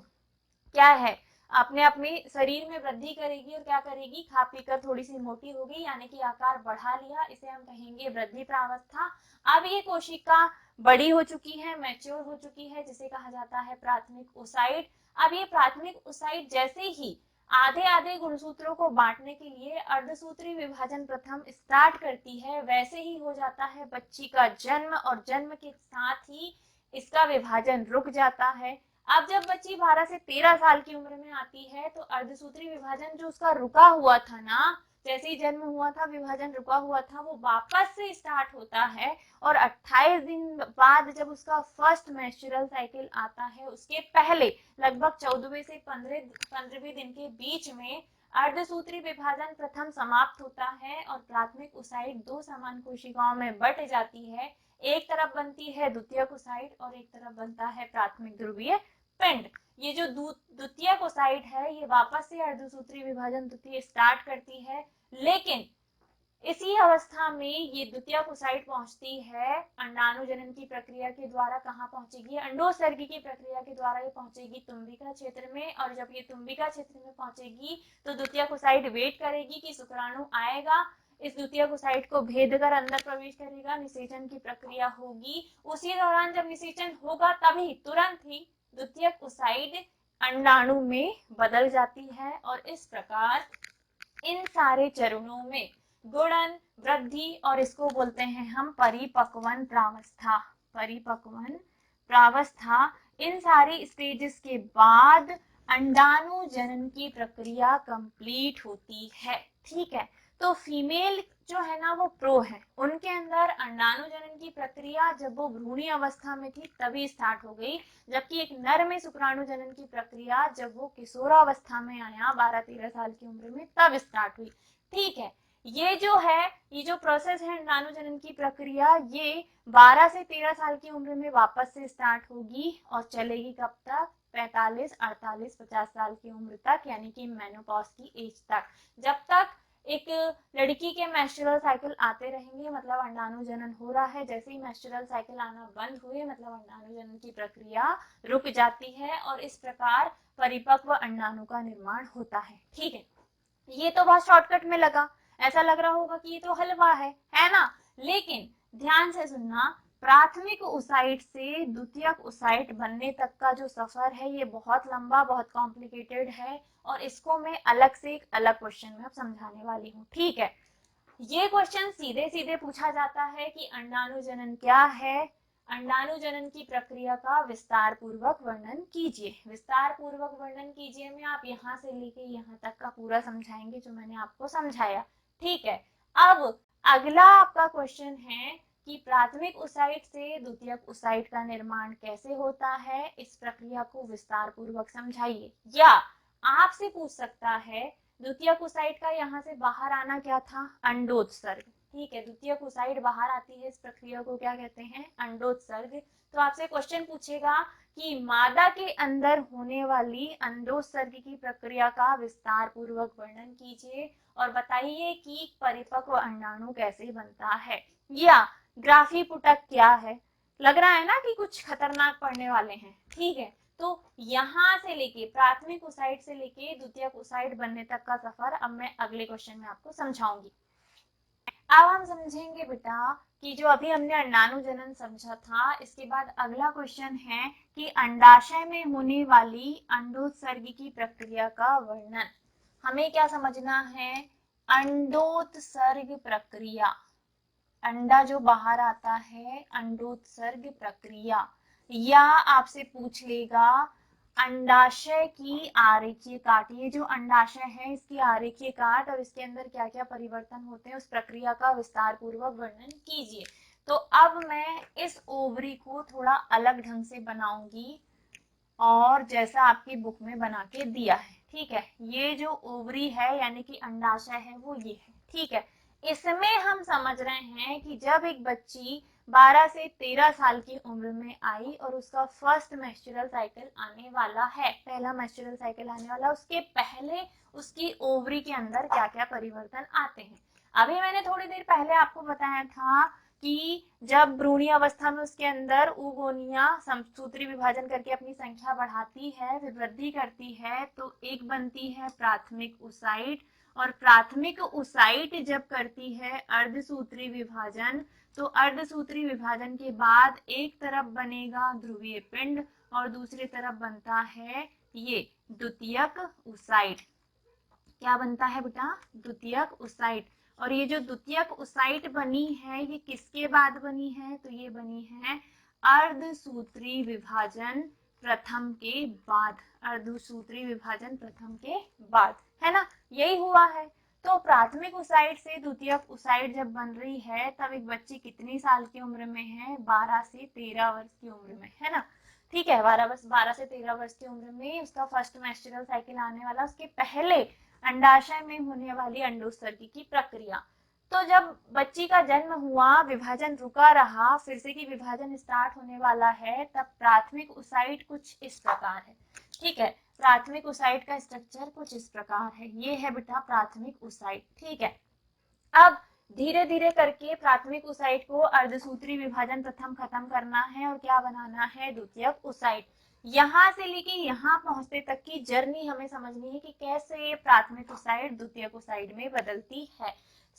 क्या है अपने अपने शरीर में वृद्धि करेगी, और क्या करेगी, खा पीकर थोड़ी सी मोटी होगी, यानी कि आकार बढ़ा लिया, इसे हम कहेंगे वृद्धि प्रावस्था। अब ये कोशिका बड़ी हो चुकी है, मैच्योर हो चुकी है, जिसे कहा जाता है प्राथमिक ओसाइट। अब ये प्राथमिक ओसाइट जैसे ही आधे आधे गुणसूत्रों को बांटने के लिए अर्धसूत्री विभाजन प्रथम स्टार्ट करती है, वैसे ही हो जाता है बच्ची का जन्म, और जन्म के साथ ही इसका विभाजन रुक जाता है। अब जब बच्ची 12 से 13 साल की उम्र में आती है, तो अर्धसूत्री विभाजन जो उसका रुका हुआ था ना, जैसे ही जन्म हुआ था विभाजन रुका हुआ था, वो वापस से स्टार्ट होता है, और 28 दिन बाद जब उसका फर्स्ट मेंस्ट्रुअल साइकिल आता है, उसके पहले लगभग 14वें से 15वें दिन के बीच में अर्धसूत्री विभाजन प्रथम समाप्त होता है, और प्राथमिक ओसाइट 2 समान कोशिकाओं में बट जाती है। एक तरफ बनती है द्वितीयक ओसाइट और एक तरफ बनता है प्राथमिक ध्रुवीय पिंड। ये जो द्वितीयक ओसाइट है ये वापस से अर्धसूत्री विभाजन द्वितीय स्टार्ट करती है, लेकिन इसी अवस्था में ये द्वितीयक ओसाइट पहुंचती है अंडाणु जनन की प्रक्रिया के द्वारा, कहाँ पहुंचेगी, अंडोत्सर्गी की प्रक्रिया के द्वारा ये पहुंचेगी तुम्बिका क्षेत्र में। और जब ये तुम्बिका क्षेत्र में पहुंचेगी तो द्वितीयक ओसाइट वेट करेगी कि शुक्राणु आएगा, इस द्वितीयक ओसाइट को भेद कर अंदर प्रवेश करेगा, निषेचन की प्रक्रिया होगी। उसी दौरान जब निषेचन होगा तभी तुरंत ही द्वितीयक ओसाइट अंडाणु में बदल जाती है, और इस प्रकार इन सारे चरणों में गुणन, वृद्धि और इसको बोलते हैं हम परिपक्वन प्रावस्था, परिपक्वन प्रावस्था, इन सारी स्टेजेस के बाद अंडाणु जनन की प्रक्रिया कंप्लीट होती है। ठीक है, तो फीमेल जो है ना वो प्रो है, उनके अंदर अंडाणु जनन की प्रक्रिया जब वो भ्रूणी अवस्था में थी तभी स्टार्ट हो गई, जबकि एक नर में शुक्राणु जनन की प्रक्रिया जब वो किशोरावस्था में आया 12-13 साल की उम्र में तब स्टार्ट हुई। ठीक है, ये जो प्रोसेस है अंडाणु जनन की प्रक्रिया, ये 12 से 13 साल की उम्र में वापस से स्टार्ट होगी और चलेगी कब तक? 45, 48, 50 साल की उम्र तक, यानी कि मेनोपॉज की एज तक। जब तक एक लड़की के मेंस्ट्रुअल साइकिल आते रहेंगे मतलब अंडाणु जनन हो रहा है, जैसे ही मेंस्ट्रुअल साइकिल आना बंद हुए मतलब अंडाणु जनन की प्रक्रिया रुक जाती है और इस प्रकार परिपक्व अंडाणु का निर्माण होता है। ठीक है, ये तो बहुत शॉर्टकट में लगा, ऐसा लग रहा होगा कि ये तो हलवा है ना? लेकिन ध्यान से सुनना, प्राथमिक ओसाइट से द्वितीयक ओसाइट बनने तक का जो सफर है ये बहुत लंबा, बहुत कॉम्प्लिकेटेड है और इसको मैं अलग से एक अलग क्वेश्चन में अब समझाने वाली हूँ। ठीक है, ये क्वेश्चन सीधे सीधे पूछा जाता है कि अंडाणु जनन क्या है, अंडाणु जनन की प्रक्रिया का विस्तार पूर्वक वर्णन कीजिए। विस्तार पूर्वक वर्णन कीजिए में आप यहाँ से लेके यहाँ तक का पूरा समझाएंगे जो मैंने आपको समझाया। ठीक है, अब अगला आपका क्वेश्चन है कि प्राथमिक ओसाइट से द्वितीयक ओसाइट का निर्माण कैसे होता है, इस प्रक्रिया को विस्तार पूर्वक समझाइए। या आपसे पूछ सकता है द्वितीयक ओसाइट का यहाँ से बाहर आना क्या था? अंडोत्सर्ग। ठीक है, द्वितीयक ओसाइट बाहर आती है, इस प्रक्रिया को क्या कहते हैं? अंडोत्सर्ग। तो आपसे क्वेश्चन पूछेगा कि मादा के अंदर होने वाली अंडोत्सर्ग की प्रक्रिया का विस्तार पूर्वक वर्णन कीजिए और बताइए कि परिपक्व अंडाणु कैसे बनता है। या ग्राफी पुटक क्या है? लग रहा है ना कि कुछ खतरनाक पढ़ने वाले हैं। ठीक है, तो यहाँ से लेके प्राथमिक ओसाइट से लेके द्वितीयक ओसाइट बनने तक का सफर अब मैं अगले क्वेश्चन में आपको समझाऊंगी। अब हम समझेंगे बेटा कि जो अभी हमने अंडाणु जनन समझा था, इसके बाद अगला क्वेश्चन है कि अंडाशय में होने वाली अंडोत्सर्ग की प्रक्रिया का वर्णन। हमें क्या समझना है? अंडोत्सर्ग प्रक्रिया, अंडा जो बाहर आता है, अंडोत्सर्ग प्रक्रिया। या आपसे पूछ लेगा अंडाशय की आरेखीय काट, ये जो अंडाशय है इसकी आरेखीय काट और इसके अंदर क्या क्या परिवर्तन होते हैं उस प्रक्रिया का विस्तार पूर्वक वर्णन कीजिए। तो अब मैं इस ओवरी को थोड़ा अलग ढंग से बनाऊंगी और जैसा आपकी बुक में बना के दिया है। ठीक है, ये जो ओवरी है यानी कि अंडाशय है वो ये है। ठीक है, इसमें हम समझ रहे हैं कि जब एक बच्ची 12 से 13 साल की उम्र में आई और उसका फर्स्ट मेंस्ट्रुअल साइकिल आने वाला है, पहला मेंस्ट्रुअल साइकिल आने वाला, उसके पहले उसकी ओवरी के अंदर क्या क्या परिवर्तन आते हैं। अभी मैंने थोड़ी देर पहले आपको बताया था कि जब भ्रूणी अवस्था में उसके अंदर oogonia समसूत्री विभाजन करके अपनी संख्या बढ़ाती है, फिर वृद्धि करती है, तो एक बनती है प्राथमिक ओसाइट और प्राथमिक ओसाइट जब करती है अर्धसूत्री विभाजन, तो अर्धसूत्री विभाजन के बाद एक तरफ बनेगा ध्रुवीय पिंड और दूसरी तरफ बनता है ये द्वितीयक ओसाइट। क्या बनता है बेटा? द्वितीयक ओसाइट। और ये जो द्वितीयक ओसाइट बनी है ये किसके बाद बनी है? तो ये बनी है अर्धसूत्री विभाजन प्रथम के बाद, अर्धसूत्री विभाजन प्रथम के बाद, है ना? यही हुआ है। तो प्राथमिक ओसाइट से द्वितीयक ओसाइट जब बन रही है तब एक बच्ची कितनी साल की उम्र में है? 12 से 13 वर्ष की उम्र में, है ना? ठीक है, 12 से 13 वर्ष की उम्र में उसका फर्स्ट मेंस्ट्रुअल साइकिल आने वाला, उसके पहले अंडाशय में होने वाली अंडोत्सर्ग की प्रक्रिया। तो जब बच्ची का जन्म हुआ, विभाजन रुका रहा, फिर से की विभाजन स्टार्ट होने वाला है, तब प्राथमिक ओसाइट कुछ इस प्रकार है। ठीक है, प्राथमिक ओसाइट का स्ट्रक्चर कुछ इस प्रकार है। ये है बेटा प्राथमिक ओसाइट। ठीक है, अब धीरे धीरे करके प्राथमिक ओसाइट को अर्धसूत्री विभाजन प्रथम खत्म करना है और क्या बनाना है? द्वितीयक ओसाइट। यहाँ से लेके यहाँ पहुंचते तक की जर्नी हमें समझनी है कि कैसे प्राथमिक ओसाइट द्वितीयक ओसाइट में बदलती है।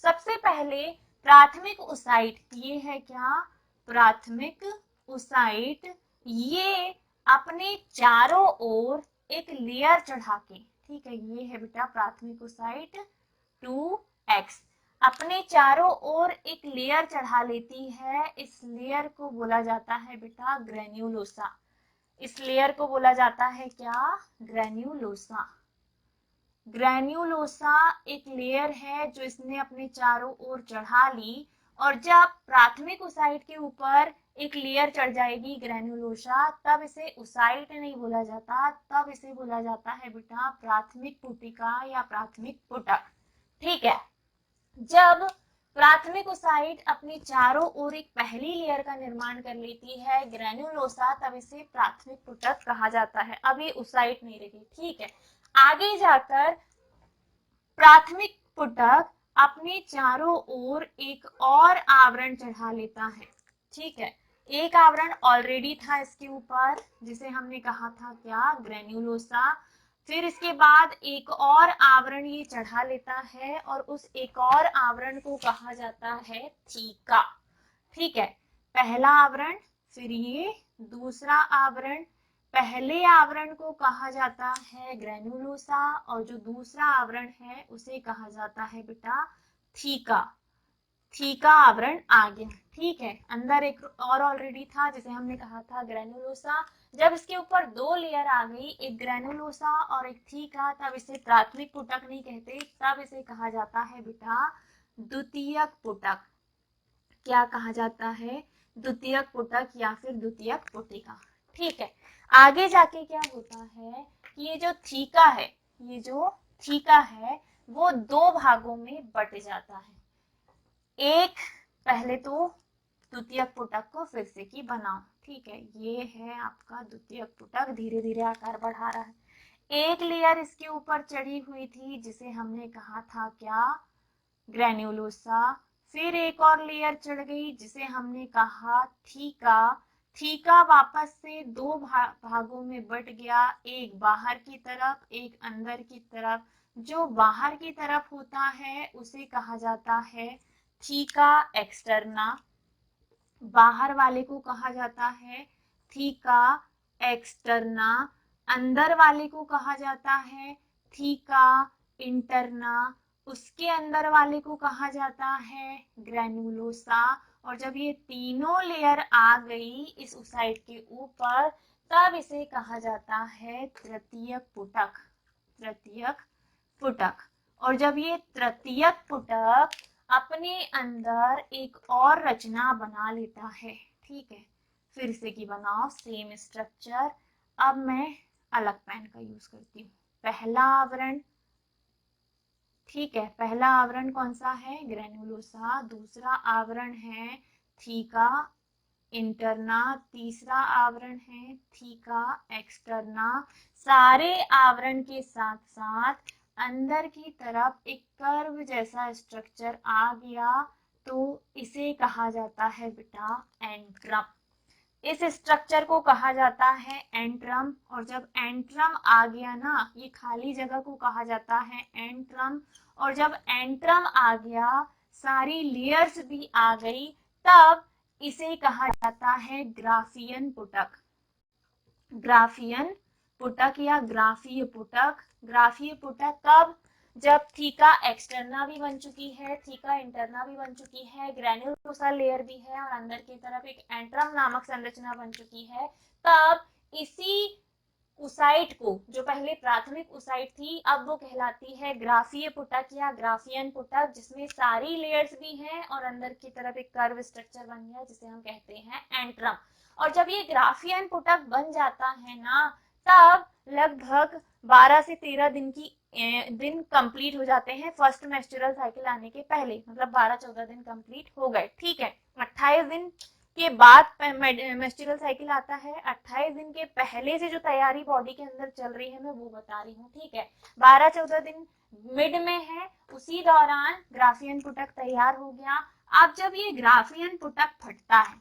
सबसे पहले प्राथमिक ओसाइट, ये है क्या? प्राथमिक ओसाइट, ये अपने चारों ओर एक लेयर चढ़ा के, ठीक है, ये है बेटा प्राथमिक ओसाइट 2x, अपने चारों ओर एक लेयर चढ़ा लेती है। इस लेयर को बोला जाता है बेटा ग्रेन्युलोसा। इस लेयर को बोला जाता है क्या? ग्रेन्युलोसा। ग्रेन्युलोसा एक लेयर है जो इसने अपने चारों ओर चढ़ा ली, और जब प्राथमिक ओसाइट के ऊपर एक लेयर चढ़ जाएगी ग्रेन्युलोसा, तब इसे ओसाइट नहीं बोला जाता, तब इसे बोला जाता है बेटा प्राथमिक पुटिका या प्राथमिक पुटक। ठीक है, जब प्राथमिक ओसाइट अपने चारों ओर एक पहली लेयर का निर्माण कर लेती है ग्रेन्युलोसा, तब इसे प्राथमिक पुटक कहा जाता है। अब ये ओसाइट नहीं रही। ठीक है, आगे जाकर प्राथमिक पुटक अपने चारों ओर एक और आवरण चढ़ा लेता है। ठीक है, एक आवरण ऑलरेडी था इसके ऊपर, जिसे हमने कहा था क्या? ग्रेन्युलोसा। फिर इसके बाद एक और आवरण ये चढ़ा लेता है, और उस एक और आवरण को कहा जाता है थीका। ठीक है, पहला आवरण, फिर ये दूसरा आवरण। पहले आवरण को कहा जाता है ग्रेन्युलोसा, और जो दूसरा आवरण है उसे कहा जाता है बेटा थीका। थीका आवरण आ गया। ठीक है, अंदर एक और ऑलरेडी था जिसे हमने कहा था ग्रेन्युलोसा। जब इसके ऊपर दो लेयर आ गई, एक ग्रेन्युलोसा और एक थीका, तब इसे प्राथमिक पुटक नहीं कहते, तब इसे कहा जाता है बेटा द्वितीयक पुटक। क्या कहा जाता है? द्वितीयक पुटक या फिर द्वितीयक पुटिका। ठीक है, आगे जाके क्या होता है कि ये जो थीका है, ये जो थीका है वो दो भागों में बट जाता है। एक, पहले तो द्वितीयक पुटक को फिर से की बनाओ। ठीक है, ये है आपका द्वितीयक पुटक, धीरे धीरे आकार बढ़ा रहा है। एक लेयर इसके ऊपर चढ़ी हुई थी जिसे हमने कहा था क्या? ग्रेन्युलोसा। फिर एक और लेयर चढ़ गई जिसे हमने कहा थीका। थीका वापस से दो भागों में बट गया, एक बाहर की तरफ, एक अंदर की तरफ। जो बाहर की तरफ होता है उसे कहा जाता है थीका एक्सटर्ना, बाहर वाले को कहा जाता है थीका एक्सटर्ना। अंदर वाले को कहा जाता है थीका इंटरना। उसके अंदर वाले को कहा जाता है ग्रेन्युलोसा। और जब ये तीनों लेयर आ गई इस ओसाइट के ऊपर, तब इसे कहा जाता है तृतीयक पुटक। तृतीयक पुटक। और जब ये तृतीयक पुटक अपने अंदर एक और रचना बना लेता है, ठीक है, फिर से की बनाओ सेम स्ट्रक्चर। अब मैं अलग पेन का यूज करती हूँ। पहला आवरण, ठीक है, पहला आवरण कौन सा है? ग्रेन्युलोसा। दूसरा आवरण है थीका इंटरना। तीसरा आवरण है थीका एक्सटर्ना। सारे आवरण के साथ साथ अंदर की तरफ एक कर्व जैसा स्ट्रक्चर आ गया, तो इसे कहा जाता है बेटा एंट्रम। इस स्ट्रक्चर को कहा जाता है एंट्रम। और जब एंट्रम आ गया ना, ये खाली जगह को कहा जाता है एंट्रम। और जब एंट्रम आ गया, सारी लेयर्स भी आ गई, तब इसे कहा जाता है ग्राफियन पुटक। ग्राफियन पुटक या ग्राफीय पुटक। ग्राफीय पुटक कब? जब थीका एक्सटर्ना भी बन चुकी है, थीका इंटरना भी बन चुकी है, ग्रेन्युलोसा लेयर भी है, और अंदर की तरफ एक एंट्रम नामक संरचना बन चुकी है, तब इसी ओसाइट को, जो पहले प्राथमिक ओसाइट थी, अब वो कहलाती है ग्राफीय पुटक या ग्राफियन पुटक, जिसमें सारी लेयर्स भी हैं और अंदर की तरफ एक कर्व स्ट्रक्चर बन गया जिसे हम कहते हैं एंट्रम। और जब ये ग्राफियन पुटक बन जाता है ना, तब लगभग 12 से 13 दिन कंप्लीट हो जाते हैं फर्स्ट मेंस्ट्रुअल साइकिल आने के पहले, मतलब 12-14 दिन कंप्लीट हो गए। ठीक है, 28 दिन के बाद मेंस्ट्रुअल साइकिल आता है। 28 दिन के पहले से जो तैयारी बॉडी के अंदर चल रही है मैं वो बता रही हूँ। ठीक है, 12-14 दिन मिड में है, उसी दौरान ग्राफियन पुटक तैयार हो गया। अब जब ये ग्राफियन पुटक फटता है,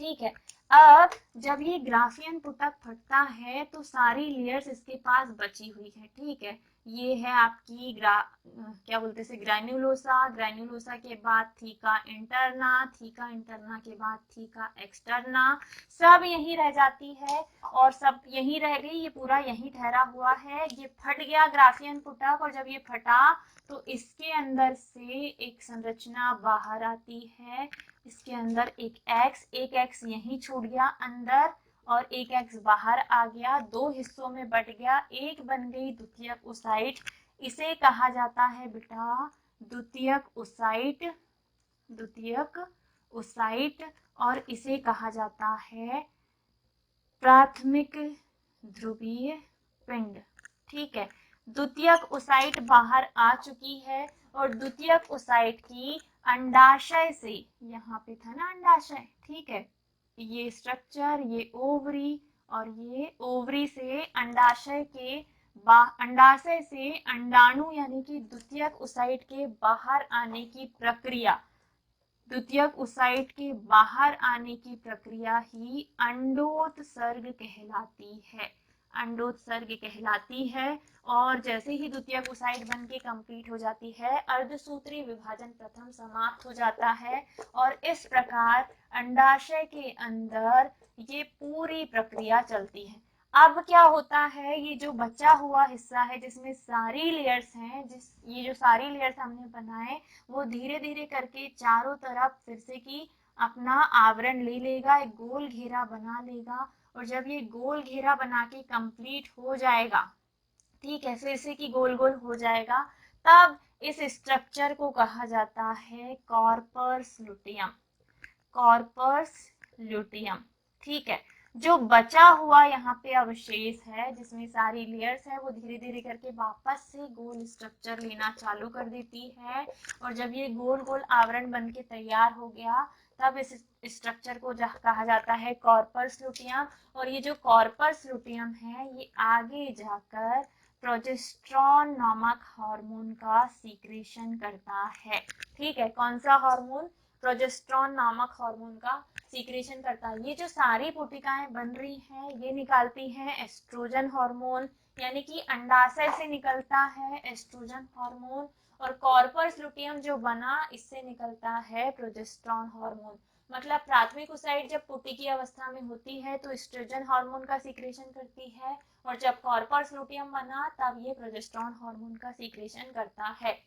ठीक है, अब जब ये ग्राफियन पुटक फटता है तो सारी लेयर्स इसके पास बची हुई है। ठीक है, ये है आपकी क्या बोलते हैं, ग्रेन्युलोसा। ग्रेन्युलोसा के बाद थीका इंटरना, थीका इंटरना के बाद थीका एक्सटर्ना, सब यही रह जाती है और सब यही रह गई, ये पूरा यही ठहरा हुआ है। ये फट गया ग्राफियन पुटक, और जब ये फटा तो इसके अंदर से एक संरचना बाहर आती है। इसके अंदर एक एक्स यहीं छूट गया अंदर, और एक एक्स बाहर आ गया, दो हिस्सों में बट गया, एक बन गई द्वितीयक ओसाइट। इसे कहा जाता है बेटा द्वितीयक ओसाइट, द्वितीयक ओसाइट। और इसे कहा जाता है प्राथमिक ध्रुवीय पिंड। ठीक है, द्वितीयक ओसाइट बाहर आ चुकी है और द्वितीयक ओसाइट की अंडाशय से, यहाँ पे था ना अंडाशय, ठीक है, ये स्ट्रक्चर, ये ओवरी और ये ओवरी से अंडाशय के अंडाशय से अंडाणु यानी कि द्वितीयक ओसाइट के बाहर आने की प्रक्रिया, द्वितीयक ओसाइट के बाहर आने की प्रक्रिया ही अंडोत्सर्ग कहलाती है, अंडोत्सर्ग कहलाती है। और जैसे ही द्वितीयक ओसाइट बन के कंप्लीट हो जाती है, अर्धसूत्री विभाजन प्रथम समाप्त हो जाता है और इस प्रकार अंडाशय के अंदर ये पूरी प्रक्रिया चलती है। अब क्या होता है, ये जो बचा हुआ हिस्सा है जिसमें सारी लेयर्स हैं, ये जो सारी लेयर्स हमने बनाए वो धीरे धीरे करके चारों तरफ फिर से की अपना आवरण ले लेगा, एक गोल घेरा बना लेगा। और जब ये गोल घेरा बना के कंप्लीट हो जाएगा, ठीक है, फिर से की गोल गोल हो जाएगा, तब इस स्ट्रक्चर को कहा जाता है कॉर्पस लुटियम, कॉर्पस लुटियम। ठीक है, जो बचा हुआ यहाँ पे अवशेष है जिसमें सारी लेयर्स है वो धीरे धीरे करके वापस से गोल स्ट्रक्चर लेना चालू कर देती है। और जब ये गोल गोल आवरण बन के तैयार हो गया, तब इस स्ट्रक्चर को कहा जाता है कॉर्पस लुटियम। और ये जो कॉर्पस लुटियम है ये आगे जाकर प्रोजेस्टेरॉन नामक हार्मोन का सीक्रेशन करता है। ठीक है, कौन सा हार्मोन? प्रोजेस्टेरॉन नामक हार्मोन का सीक्रेशन करता है। ये जो सारी पुटिकाएं बन रही हैं ये निकालती हैं एस्ट्रोजन हार्मोन, यानी कि अंडाशय से निकलता है एस्ट्रोजन हार्मोन। और कॉर्पस लुटियम जो बना इससे निकलता है प्रोजेस्टेरॉन हार्मोन। मतलब प्राथमिक ओसाइट जब पुटी की अवस्था में होती है तो एस्ट्रोजन हार्मोन का सीक्रेशन करती है, और जब कॉर्पस लुटियम बना तब ये प्रोजेस्टेरॉन हार्मोन का सीक्रेशन करता है।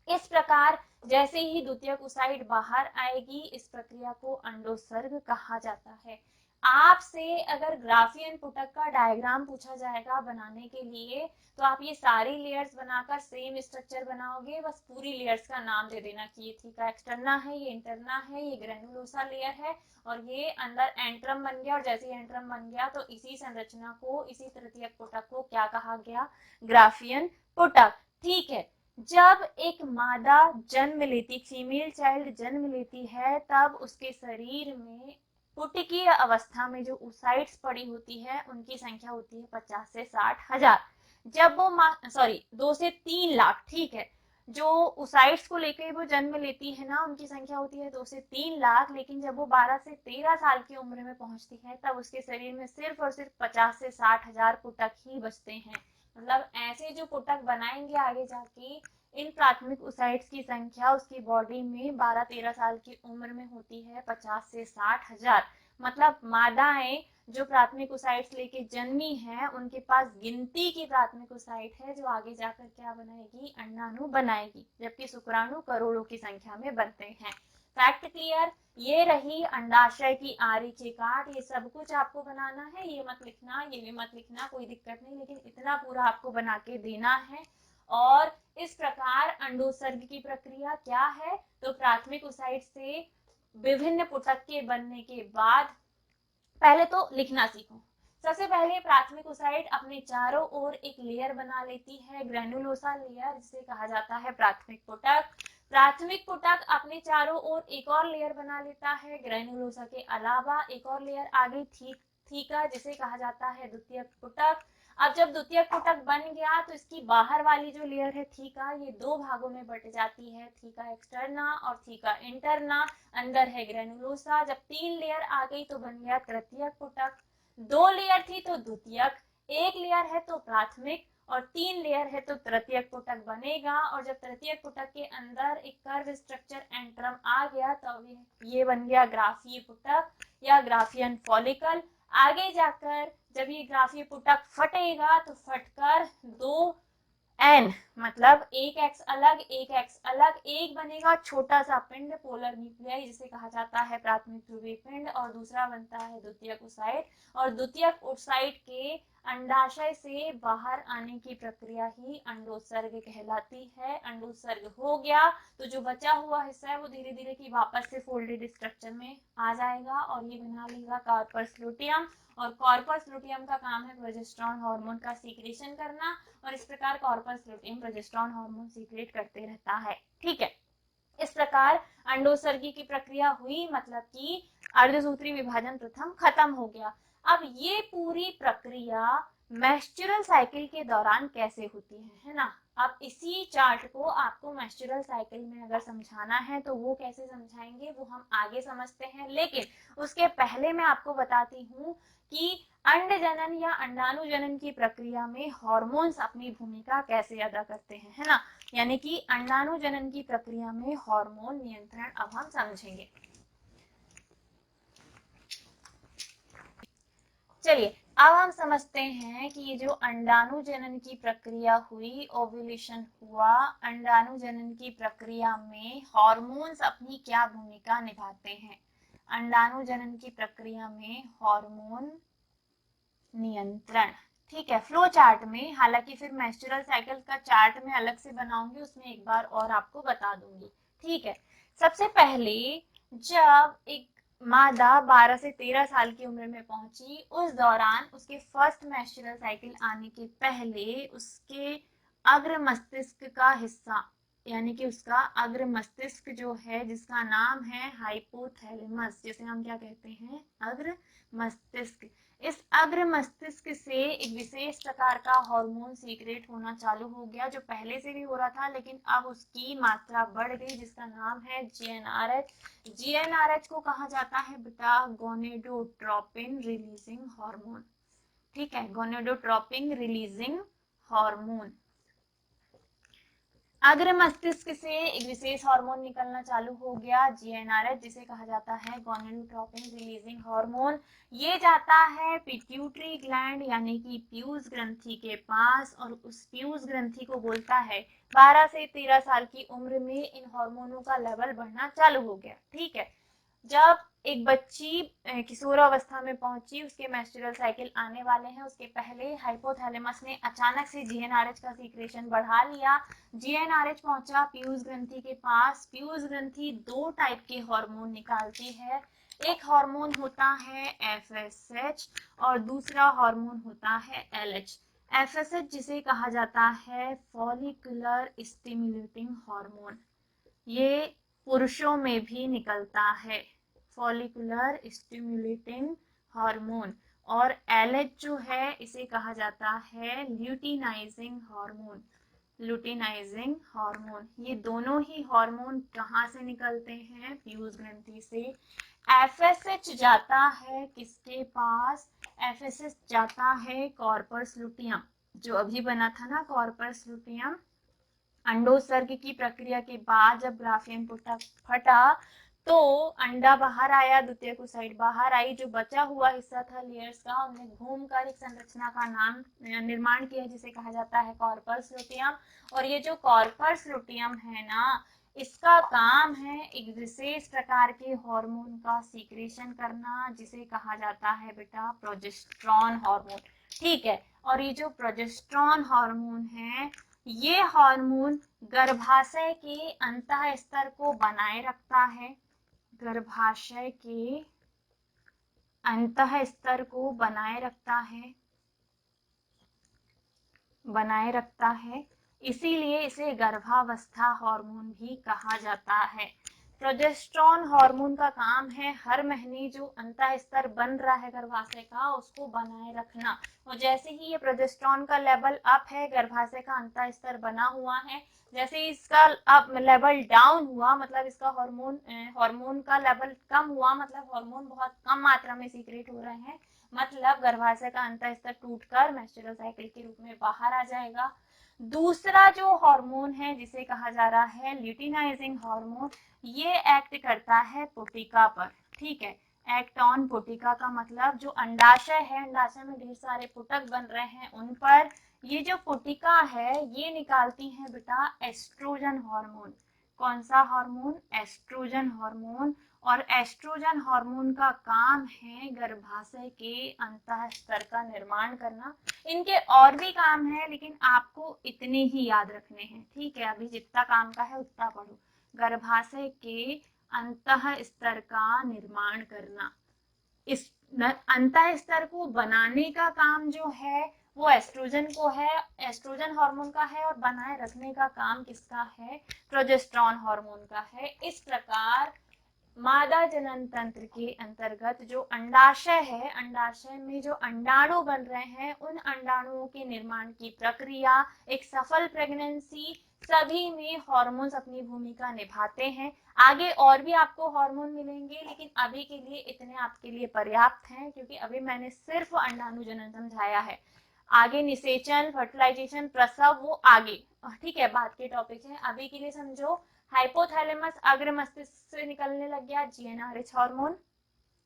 इस प्रकार जैसे ही द्वितीयक ओसाइट बाहर आएगी, इस प्रक्रिया को अंडोत्सर्ग कहा जाता है। आपसे अगर ग्राफियन पुटक का डायग्राम पूछा जाएगा बनाने के लिए, तो आप ये सारी लेयर्स बनाकर सेम स्ट्रक्चर बनाओगे, बस पूरी लेयर्स का नाम दे देना कि ये थीका एक्सटर्ना है, ये इंटरना है, ये ग्रेनुलोसा लेयर है और ये अंदर एंट्रम बन गया। और जैसे ही एंट्रम बन गया तो इसी संरचना को, इसी तृतीयक पुटक को क्या कहा गया? ग्राफियन पुटक। ठीक है, जब एक मादा जन्म लेती, फीमेल चाइल्ड जन्म लेती है, तब उसके शरीर में पुटकीय अवस्था में जो ओसाइट्स पड़ी होती है उनकी संख्या होती है 50 से 60 हजार। जब वो 2 से 3 लाख, ठीक है, जो ओसाइट्स को लेकर वो जन्म लेती है ना, उनकी संख्या होती है 2 से 3 लाख। लेकिन जब वो 12 से 13 साल की उम्र में पहुंचती है तब उसके शरीर में सिर्फ और सिर्फ 50 से 60 हजार पुटक ही बचते हैं। मतलब ऐसे जो पुटक बनाएंगे आगे जाके, इन प्राथमिक ओसाइट्स की संख्या उसकी बॉडी में 12-13 साल की उम्र में होती है 50 से 60 हजार। मतलब मादाएं जो प्राथमिक ओसाइट्स लेके जन्मी है उनके पास गिनती की प्राथमिक ओसाइट है जो आगे जाकर क्या बनाएगी? अंडाणु बनाएगी, जबकि शुक्राणु करोड़ों की संख्या में बनते हैं। Fact clear? ये रही अंडाशय की आरी काट। ये सब कुछ आपको बनाना है, ये मत लिखना, ये भी मत लिखना, कोई दिक्कत नहीं, लेकिन इतना पूरा आपको बना के देना है। और इस प्रकार अंडोत्सर्ग की प्रक्रिया क्या है? तो प्राथमिक ओसाइट से विभिन्न पुटक के बनने के बाद पहले तो लिखना सीखो। सबसे पहले प्राथमिक ओसाइट अपने चारों ओर एक लेयर बना लेती है, ग्रेनुलोसा लेयर, जिसे कहा जाता है प्राथमिक पुटक। प्राथमिक पुटक अपने चारों ओर एक और लेयर बना लेता है, ग्रेनुलोसा के अलावा एक और लेयर आगे थीका, जिसे कहा जाता है द्वितीयक पुटक। अब जब द्वितीयक पुटक बन गया तो इसकी बाहर वाली जो लेयर है थीका, ये दो भागों में बट जाती है, थीका एक्सटर्ना और थीका इंटरना। अंदर है ग्रेनुलोसा। जब 3 लेयर आ गई तो बन गया तृतीयक पुटक। 2 लेयर थी तो द्वितीयक, 1 लेयर है तो प्राथमिक और 3 लेयर है तो तृतीयक पुटक बनेगा। और जब तृतीयक पुटक के अंदर एक कर्व स्ट्रक्चर एंट्रम आ गया तो ये बन गया ग्राफीय पुटक या ग्राफियन फॉलिकल। आगे जाकर जब ये ग्राफीय पुटक फटेगा तो फटकर 2 एन मतलब एक एक्स अलग एक एक्स अलग, एक बनेगा छोटा सा पिंड पोलर न्यूक्लियाई जिसे कहा जाता है प्राथमिक ध्रुवीय पिंड, और दूसरा बनता है द्वितीयक ओसाइट, और द्वितीयक ओसाइट के अंडाशय से बाहर आने की प्रक्रिया ही अंडोत्सर्ग कहलाती है। अंडोत्सर्ग हो गया तो जो बचा हुआ हिस्सा है वो धीरे धीरे की वापस से फोल्डेड स्ट्रक्चर में आ जाएगा और ये बना लेगा कार्पस लुटियम, और कॉर्पस लुटियम का काम है प्रोजेस्टेरॉन हार्मोन का सीक्रेशन करना, और इस प्रकार corpus luteum progesterone hormone secrete करते रहता है। ठीक है, इस प्रकार अंडोत्सर्गी की प्रक्रिया हुई, मतलब कि अर्धसूत्री विभाजन प्रथम खत्म हो गया। अब ये पूरी प्रक्रिया मेस्चुरल साइकिल के दौरान कैसे होती है ना। अब इसी चार्ट को आपको मेस्चुरल साइकिल में अगर समझाना है तो वो कैसे समझाएंगे वो हम आगे समझते हैं, लेकिन उसके पहले मैं आपको बताती हूँ कि अंड जनन या अंडाणु जनन की प्रक्रिया में हार्मोन्स अपनी भूमिका कैसे अदा करते हैं, है ना। यानी कि अंडाणु जनन की प्रक्रिया में हार्मोन नियंत्रण अब हम समझेंगे। चलिए अब हम समझते हैं कि ये जो अंडाणु जनन की प्रक्रिया हुई, ओव्यूलेशन हुआ, अंडाणु जनन की प्रक्रिया में हार्मोन्स अपनी क्या भूमिका निभाते हैं। अंडाणु जनन की प्रक्रिया में हार्मोन नियंत्रण, ठीक है, फ्लो चार्ट में, हालांकि फिर मेंस्ट्रुअल साइकिल का चार्ट में अलग से बनाऊंगी, उसमें एक बार और आपको बता दूंगी। ठीक है, सबसे पहले जब एक मादा 12 से 13 साल की उम्र में पहुंची, उस दौरान उसके फर्स्ट मेंस्ट्रुअल साइकिल आने के पहले उसके अग्र मस्तिष्क का हिस्सा, यानी कि उसका अग्र मस्तिष्क जो है जिसका नाम है हाइपोथैलेमस, जिसे हम क्या कहते हैं, अग्र मस्तिष्क, इस अग्र मस्तिष्क से एक विशेष प्रकार का हार्मोन सीक्रेट होना चालू हो गया, जो पहले से भी हो रहा था लेकिन अब उसकी मात्रा बढ़ गई, जिसका नाम है जीएनआरएच। जीएनआरएच को कहा जाता है बेटा गोनेडोट्रोपिन रिलीजिंग हार्मोन। ठीक है, गोनेडोट्रोपिन रिलीजिंग हार्मोन। अग्र मस्तिष्क से एक विशेष हार्मोन निकलना चालू हो गया, जीएनआरएच, जिसे कहा जाता है गोनेडोट्रोपिन रिलीजिंग हार्मोन। ये जाता है पिट्यूटरी ग्लैंड यानी कि पीयूष ग्रंथि के पास, और उस पीयूष ग्रंथि को बोलता है 12 से 13 साल की उम्र में इन हार्मोनों का लेवल बढ़ना चालू हो गया। ठीक है, जब एक बच्ची किशोरावस्था में पहुंची, उसके मेंस्ट्रुअल साइकिल आने वाले हैं, उसके पहले हाइपोथैलेमस ने अचानक से जीएनआरएच का सीक्रेशन बढ़ा लिया। जीएनआरएच पहुंचा पीयूष ग्रंथि के पास। पीयूष ग्रंथि दो टाइप के हार्मोन निकालती है, एक हार्मोन होता है एफएसएच और दूसरा हार्मोन होता है एलएच। एफएसएच जिसे कहा जाता है फॉलिकुलर स्टिमुलेटिंग हार्मोन, ये पुरुषों में भी निकलता है, फॉलिकुलर स्टिमुलेटिंग हार्मोन। और एलएच जो है इसे कहा जाता है ल्यूटिनाइजिंग हार्मोन, लुटिनाइजिंग हार्मोन। ये दोनों ही हार्मोन कहाँ से निकलते हैं, पीयूष ग्रंथि से। एफएसएच जाता है किसके पास, एफएसएच जाता है कॉर्पस लुटियम, जो अभी बना था ना कॉर्पस लुटियम। अंडोत्सर्ग की प्रक्रिया के बाद जब ग्राफियन पुटक फटा तो अंडा बाहर आया, द्वितीयक ओसाइट बाहर आई, जो बचा हुआ हिस्सा था लेयर्स का, उन्होंने घूमकर एक संरचना का नाम निर्माण किया जिसे कहा जाता है कॉर्पस लुटियम। और ये जो कॉर्पस लुटियम है ना, इसका काम है एक विशेष प्रकार के हार्मोन का सीक्रेशन करना जिसे कहा जाता है बेटा प्रोजेस्टेरॉन हार्मोन। ठीक है, और ये जो प्रोजेस्टेरॉन हार्मोन है, ये हार्मोन गर्भाशय के अंतः स्तर को बनाए रखता है, गर्भाशय के अंतः स्तर को बनाए रखता है, इसीलिए इसे गर्भावस्था हार्मोन भी कहा जाता है। प्रोजेस्टेरॉन हार्मोन का काम है हर महीने जो अंतः स्तर बन रहा है गर्भाशय का उसको बनाए रखना, और जैसे ही ये प्रोजेस्टेरॉन का लेवल अप है, गर्भाशय का अंतः स्तर बना हुआ है, जैसे ही इसका अब लेवल डाउन हुआ मतलब इसका हार्मोन का लेवल कम हुआ, मतलब हार्मोन बहुत कम मात्रा में सीक्रेट हो रहे हैं, मतलब गर्भाशय का अंतः स्तर टूटकर मेंस्ट्रुअल साइकिल के रूप में बाहर आ जाएगा। दूसरा जो हार्मोन है जिसे कहा जा रहा है ल्यूटिनाइजिंग हार्मोन, ये एक्ट करता है पुटिका पर। ठीक है, एक्ट ऑन पुटिका का मतलब जो अंडाशय है, अंडाशय में ढेर सारे पुटक बन रहे हैं उन पर ये जो पुटिका है ये निकालती है बेटा एस्ट्रोजन हार्मोन। कौन सा हार्मोन? Oestrogen hormone. और एस्ट्रोजन हार्मोन का काम है गर्भाशय के अंतःस्तर का निर्माण करना। इनके और भी काम है लेकिन आपको इतने ही याद रखने हैं, ठीक है? अभी जितना काम का है उतना पढ़ो। गर्भाशय के अंतःस्तर का निर्माण करना, इस अंतःस्तर को बनाने का काम जो है वो एस्ट्रोजन को है, एस्ट्रोजन हार्मोन का है, और बनाए रखने का काम किसका है? प्रोजेस्टेरॉन हार्मोन का है। इस प्रकार मादा जनन तंत्र के अंतर्गत जो अंडाशय है, अंडाशय में जो अंडाणु बन रहे हैं, उन अंडाणुओं के निर्माण की प्रक्रिया, एक सफल प्रेगनेंसी, सभी में हार्मोन्स अपनी भूमिका निभाते हैं। आगे और भी आपको हार्मोन मिलेंगे लेकिन अभी के लिए इतने आपके लिए पर्याप्त हैं, क्योंकि अभी मैंने सिर्फ अंडाणु जनन समझाया है। आगे निषेचन, फर्टिलाइजेशन, प्रसव वो आगे, ठीक है, बाद के टॉपिक है। अभी के लिए समझो, हाइपोथैलेमस अग्र मस्तिष्क से निकलने लग गया जीएनआरएच हार्मोन,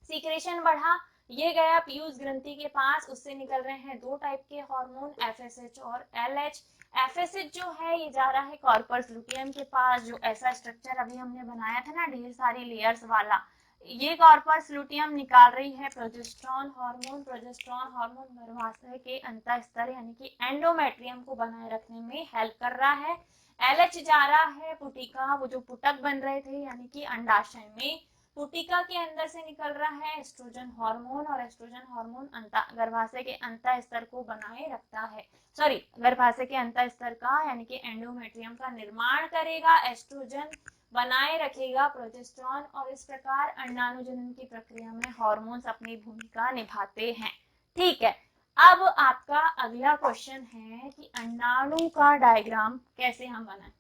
सीक्रेशन बढ़ा, ये गया पीयूष ग्रंथि के पास, उससे निकल रहे हैं दो टाइप के हार्मोन, एफएसएच और एलएच। एफएसएच जो है ये जा रहा है कॉर्पस लुटियम के पास, जो ऐसा स्ट्रक्चर अभी हमने बनाया था ना ढेर सारी लेयर्स वाला, ये कॉर्पस लुटियम निकाल रही है प्रोजेस्टेरॉन हार्मोन। प्रोजेस्टेरॉन हार्मोन गर्भाशय के अंतःस्तर यानी कि एंडोमेट्रियम को बनाए रखने में हेल्प कर रहा है। एलएच जा रहा है पुटिका, वो जो पुटक बन रहे थे यानी कि अंडाशय में, पुटिका के अंदर से निकल रहा है एस्ट्रोजन हार्मोन, और एस्ट्रोजन हार्मोन गर्भाशय के अंतःस्तर को बनाए रखता है, सॉरी गर्भाशय के अंतःस्तर का यानी कि एंडोमेट्रियम का निर्माण करेगा, एस्ट्रोजन बनाए रखेगा प्रोजेस्टेरॉन, और इस प्रकार अंडाणुजनन की प्रक्रिया में हार्मोन्स अपनी भूमिका निभाते हैं। ठीक है, अब आपका अगला क्वेश्चन है कि अंडाणु का डायग्राम कैसे हम बनाएं।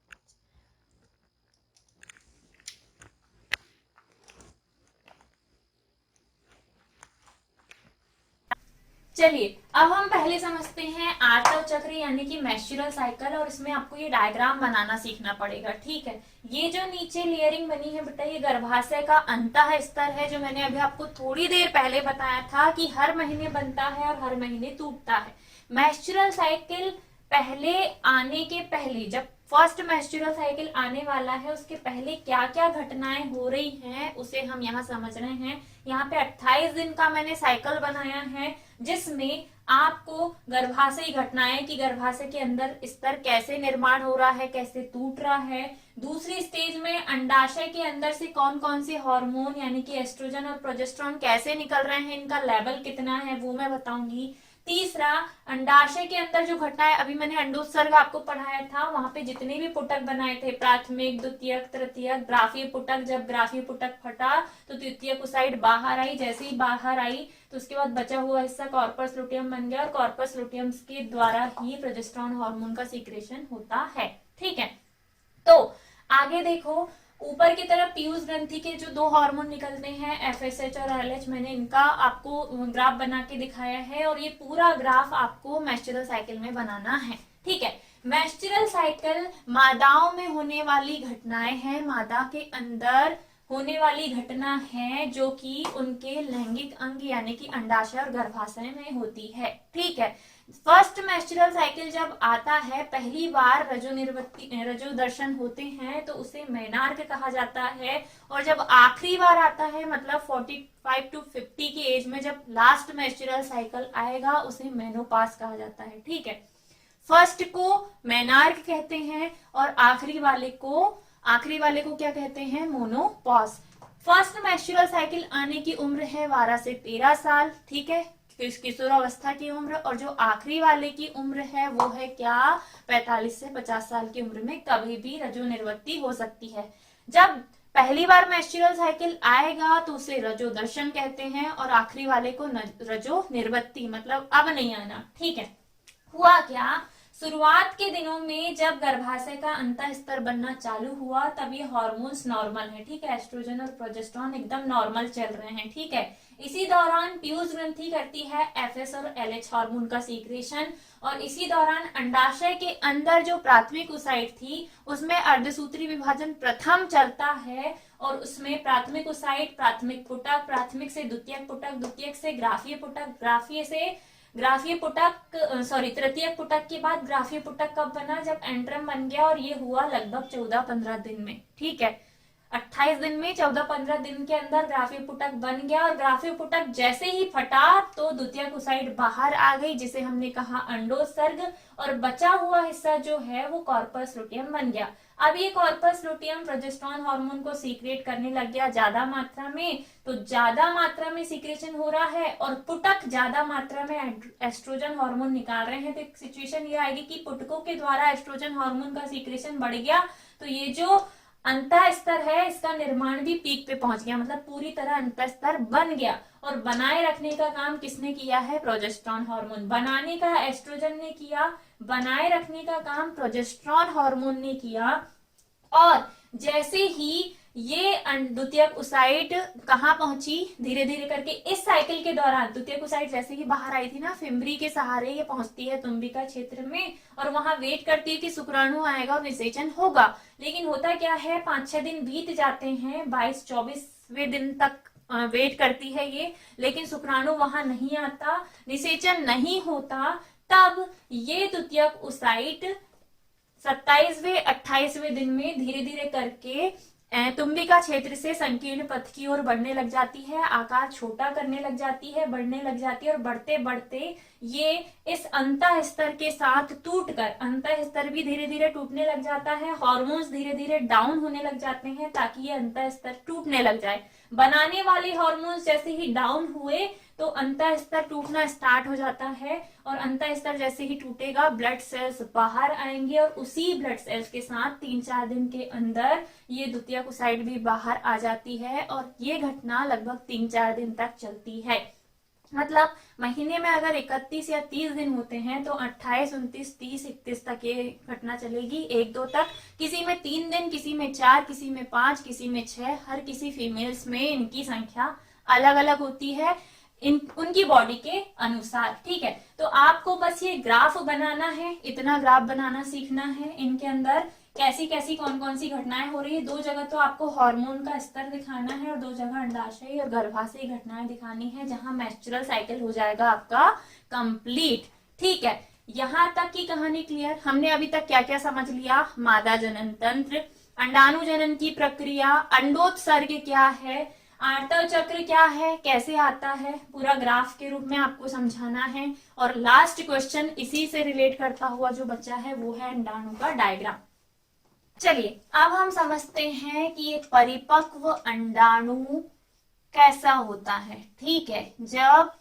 चलिए अब हम पहले समझते हैं आर्तव चक्र यानी कि मेंस्ट्रुअल साइकिल, और इसमें आपको ये डायग्राम बनाना सीखना पड़ेगा। ठीक है, ये जो नीचे लेयरिंग बनी है बेटा, ये गर्भाशय का अंतः स्तर है, जो मैंने अभी आपको थोड़ी देर पहले बताया था कि हर महीने बनता है और हर महीने टूटता है। मेंस्ट्रुअल साइकिल पहले आने के पहले, जब फर्स्ट मेंस्ट्रुअल साइकिल आने वाला है उसके पहले क्या क्या घटनाएं हो रही हैं उसे हम यहाँ समझ रहे हैं। यहाँ पे 28 दिन का मैंने साइकिल बनाया है, जिसमें आपको गर्भाशयी घटनाएं कि गर्भाशय के अंदर स्तर कैसे निर्माण हो रहा है, कैसे टूट रहा है। दूसरी स्टेज में अंडाशय के अंदर से कौन कौन से हार्मोन यानी कि एस्ट्रोजन और प्रोजेस्टेरॉन कैसे निकल रहे हैं, इनका लेवल कितना है वो मैं बताऊंगी। तीसरा, अंडाशय के अंदर जो घटनाएं, अभी मैंने अंडोत्सर्ग आपको पढ़ाया था, वहां पे जितने भी पुटक बनाए थे, प्राथमिक, द्वितीयक, तृतीयक, ग्राफीय पुटक, जब ग्राफीय पुटक फटा तो तृतीय कुसाइड बाहर आई, जैसे ही बाहर आई तो उसके बाद बचा हुआ हिस्सा कॉर्पस लुटियम बन गया, और कॉर्पस लुटियम के द्वारा ही प्रोजेस्टेरॉन हार्मोन का सीक्रेशन होता है। ठीक है, तो आगे देखो, ऊपर की तरफ पीयूष ग्रंथि के जो दो हार्मोन निकलते हैं एफएसएच और एलएच, मैंने इनका आपको ग्राफ बना के दिखाया है, और ये पूरा ग्राफ आपको मेंस्ट्रुअल साइकिल में बनाना है। ठीक है, मेंस्ट्रुअल साइकिल मादाओं में होने वाली घटनाएं हैं, मादा के अंदर होने वाली घटना है जो कि उनके लैंगिक अंग यानी कि अंडाशय और गर्भाशय में होती है। ठीक है, फर्स्ट मेंस्ट्रुअल साइकिल जब आता है, पहली बार रजो दर्शन होते हैं तो उसे मेनार्क कहा जाता है, और जब आखिरी बार आता है मतलब 45 to 50 की एज में जब लास्ट मेंस्ट्रुअल साइकिल आएगा उसे मेनोपास कहा जाता है। ठीक है, फर्स्ट को मेनार्क कहते हैं और आखिरी वाले को क्या कहते हैं? मोनोपॉज। फर्स्ट मेंस्ट्रुअल साइकिल आने की उम्र है 12 से 13 साल। ठीक है, किशोरावस्था की उम्र, और जो आखिरी वाले की उम्र है वो है क्या? 45 से 50 साल की उम्र में कभी भी रजो निर्वृत्ति हो सकती है। जब पहली बार मेंस्ट्रुअल साइकिल आएगा तो उसे रजो दर्शन कहते हैं, और आखिरी वाले को रजो निर्वृत्ति, मतलब अब नहीं आना। ठीक है, हुआ क्या, शुरुआत के दिनों में जब गर्भाशय का अंतः स्तर बनना चालू हुआ तब ये हार्मोन्स नॉर्मल है। ठीक है, एस्ट्रोजन और प्रोजेस्टेरॉन एकदम नॉर्मल चल रहे हैं। ठीक है, इसी दौरान पीयूष ग्रंथि करती है एफएस और एलएच हार्मोन का सीक्रेशन, और इसी दौरान अंडाशय के अंदर जो प्राथमिक ओसाइट थी उसमें अर्धसूत्री विभाजन प्रथम चलता है, और उसमें प्राथमिक ओसाइट, प्राथमिक पुटक, प्राथमिक से द्वितीयक पुटक, द्वितीयक से ग्राफीय पुटक, ग्राफीय से ग्राफीय पुटक तृतीयक पुटक के बाद ग्राफीय पुटक कब बना? जब एंट्रम बन गया, और ये हुआ लगभग 14-15 दिन में। ठीक है, 28 दिन में 14-15 दिन के अंदर ग्राफीय पुटक बन गया, और ग्राफीय पुटक जैसे ही फटा तो द्वितीयक ओसाइट बाहर आ गई, जिसे हमने कहा अंडोत्सर्ग, और बचा हुआ हिस्सा जो है वो कॉर्पस लुटियम बन गया। अब ये कॉर्पस लुटियम प्रोजेस्टेरोन हार्मोन को सीक्रेट करने लग गया ज्यादा मात्रा में, तो ज्यादा मात्रा में सीक्रेशन हो रहा है, और पुटक ज्यादा मात्रा में एस्ट्रोजन हार्मोन निकाल रहे हैं, तो एक सिचुएशन ये आएगी कि पुटकों के द्वारा एस्ट्रोजन हार्मोन का सीक्रेशन बढ़ गया, तो ये जो अंतः स्तर है इसका निर्माण भी पीक पे पहुंच गया, मतलब पूरी तरह अंतः स्तर बन गया। और बनाए रखने का काम किसने किया है? Progesterone hormone. बनाने का एस्ट्रोजन ने किया, बनाए रखने का काम प्रोजेस्टेरोन हार्मोन ने किया। और जैसे ही ये द्वितीयक ओसाइट कहाँ पहुंची, धीरे धीरे करके इस साइकिल के दौरान द्वितीयक ओसाइट जैसे ही बाहर आई थी ना, फिम्बरी के सहारे ये पहुंचती है तुम्बिका क्षेत्र में, और वहां वेट करती है कि शुक्राणु आएगा और निषेचन होगा। लेकिन होता क्या है, 5-6 दिन बीत जाते हैं, 22-24वें दिन तक वेट करती है ये, लेकिन शुक्राणु वहां नहीं आता, निषेचन नहीं होता। तब ये द्वितीयक ओसाइट 27वें 28वें दिन में धीरे धीरे करके तुम्बिका क्षेत्र से संकीर्ण पथ की ओर बढ़ने लग जाती है, आकार छोटा करने लग जाती है, बढ़ने लग जाती है, और बढ़ते बढ़ते ये इस अंतः स्तर के साथ टूटकर, अंतः स्तर भी धीरे धीरे टूटने लग जाता है, हार्मोन्स धीरे धीरे डाउन होने लग जाते हैं ताकि ये अंतः स्तर टूटने लग जाए। बनाने वाले हार्मोन्स जैसे ही डाउन हुए तो अंतः स्तर टूटना स्टार्ट हो जाता है, और अंतः स्तर जैसे ही टूटेगा ब्लड सेल्स बाहर आएंगे, और उसी ब्लड सेल्स के साथ 3-4 दिन के अंदर ये द्वितीयक ओसाइट भी बाहर आ जाती है, और ये घटना लगभग 3-4 दिन तक चलती है। मतलब महीने में अगर 31 या 30 दिन होते हैं तो 28, 29, 30, 31 तक ये घटना चलेगी, 1-2 तक। किसी में 3 दिन, किसी में 4, किसी में 5, किसी में 6, हर किसी फीमेल्स में इनकी संख्या अलग अलग होती है उनकी बॉडी के अनुसार। ठीक है, तो आपको बस ये ग्राफ बनाना है, इतना ग्राफ बनाना सीखना है। इनके अंदर कैसी कैसी कौन कौन सी घटनाएं हो रही है। 2 जगह तो आपको हार्मोन का स्तर दिखाना है, और 2 जगह अंडाशय और गर्भाशय घटनाएं दिखानी है, जहां मेंस्ट्रुअल साइकिल हो जाएगा आपका कंप्लीट। ठीक है, यहां तक की कहानी क्लियर। हमने अभी तक क्या क्या समझ लिया? मादा जनन तंत्र, अंडाणु जनन की प्रक्रिया, अंडोत्सर्ग क्या है, आर्तव चक्र क्या है, कैसे आता है, पूरा ग्राफ के रूप में आपको समझाना है। और लास्ट क्वेश्चन इसी से रिलेट करता हुआ जो बच्चा है वो है अंडाणु का डायग्राम। चलिए अब हम समझते हैं कि एक परिपक्व अंडाणु कैसा होता है। ठीक है, जब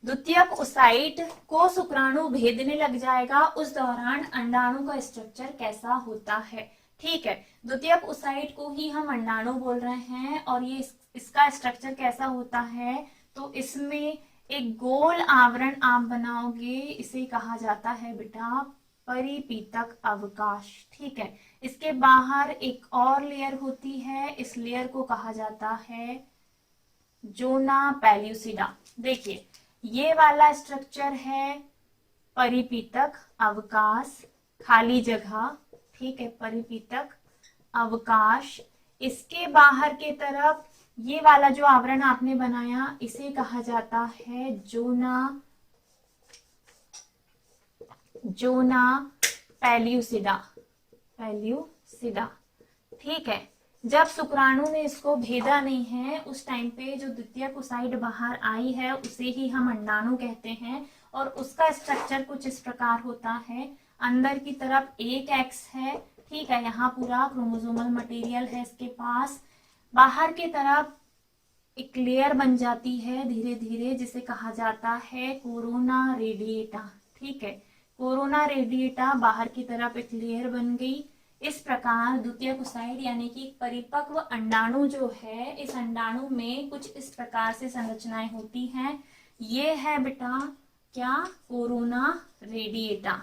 द्वितीयक ओसाइट को शुक्राणु भेदने लग जाएगा उस दौरान अंडाणु का स्ट्रक्चर कैसा होता है। ठीक है, द्वितीयक ओसाइट को ही हम अंडाणु बोल रहे हैं, और ये इसका स्ट्रक्चर कैसा होता है, तो इसमें एक गोल आवरण आप बनाओगे, इसे कहा जाता है बेटा परिपीतक अवकाश। ठीक है, इसके बाहर एक और लेयर होती है, इस लेयर को कहा जाता है जोना पेल्यूसिडा। देखिए ये वाला स्ट्रक्चर है परिपीतक अवकाश, खाली जगह। ठीक है, परिपीतक अवकाश। इसके बाहर के तरफ ये वाला जो आवरण आपने बनाया इसे कहा जाता है जोना पेल्यूसिडा। ठीक है, जब शुक्राणु ने इसको भेदा नहीं है उस टाइम पे जो द्वितीयक ओसाइट बाहर आई है उसे ही हम अंडाणु कहते हैं, और उसका स्ट्रक्चर कुछ इस प्रकार होता है। अंदर की तरफ एक एक्स है, ठीक है, यहाँ पूरा क्रोमोसोमल मटेरियल है इसके पास। बाहर की तरफ एक लेयर बन जाती है धीरे धीरे, जिसे कहा जाता है कोरोना रेडिएटा। ठीक है, कोरोना रेडिएटा, बाहर की तरफ एक लेयर बन गई। इस प्रकार द्वितीयक ओसाइट यानी कि परिपक्व अंडाणु जो है, इस अंडाणु में कुछ इस प्रकार से संरचनाएं होती हैं। ये है बेटा क्या? Corona radiata.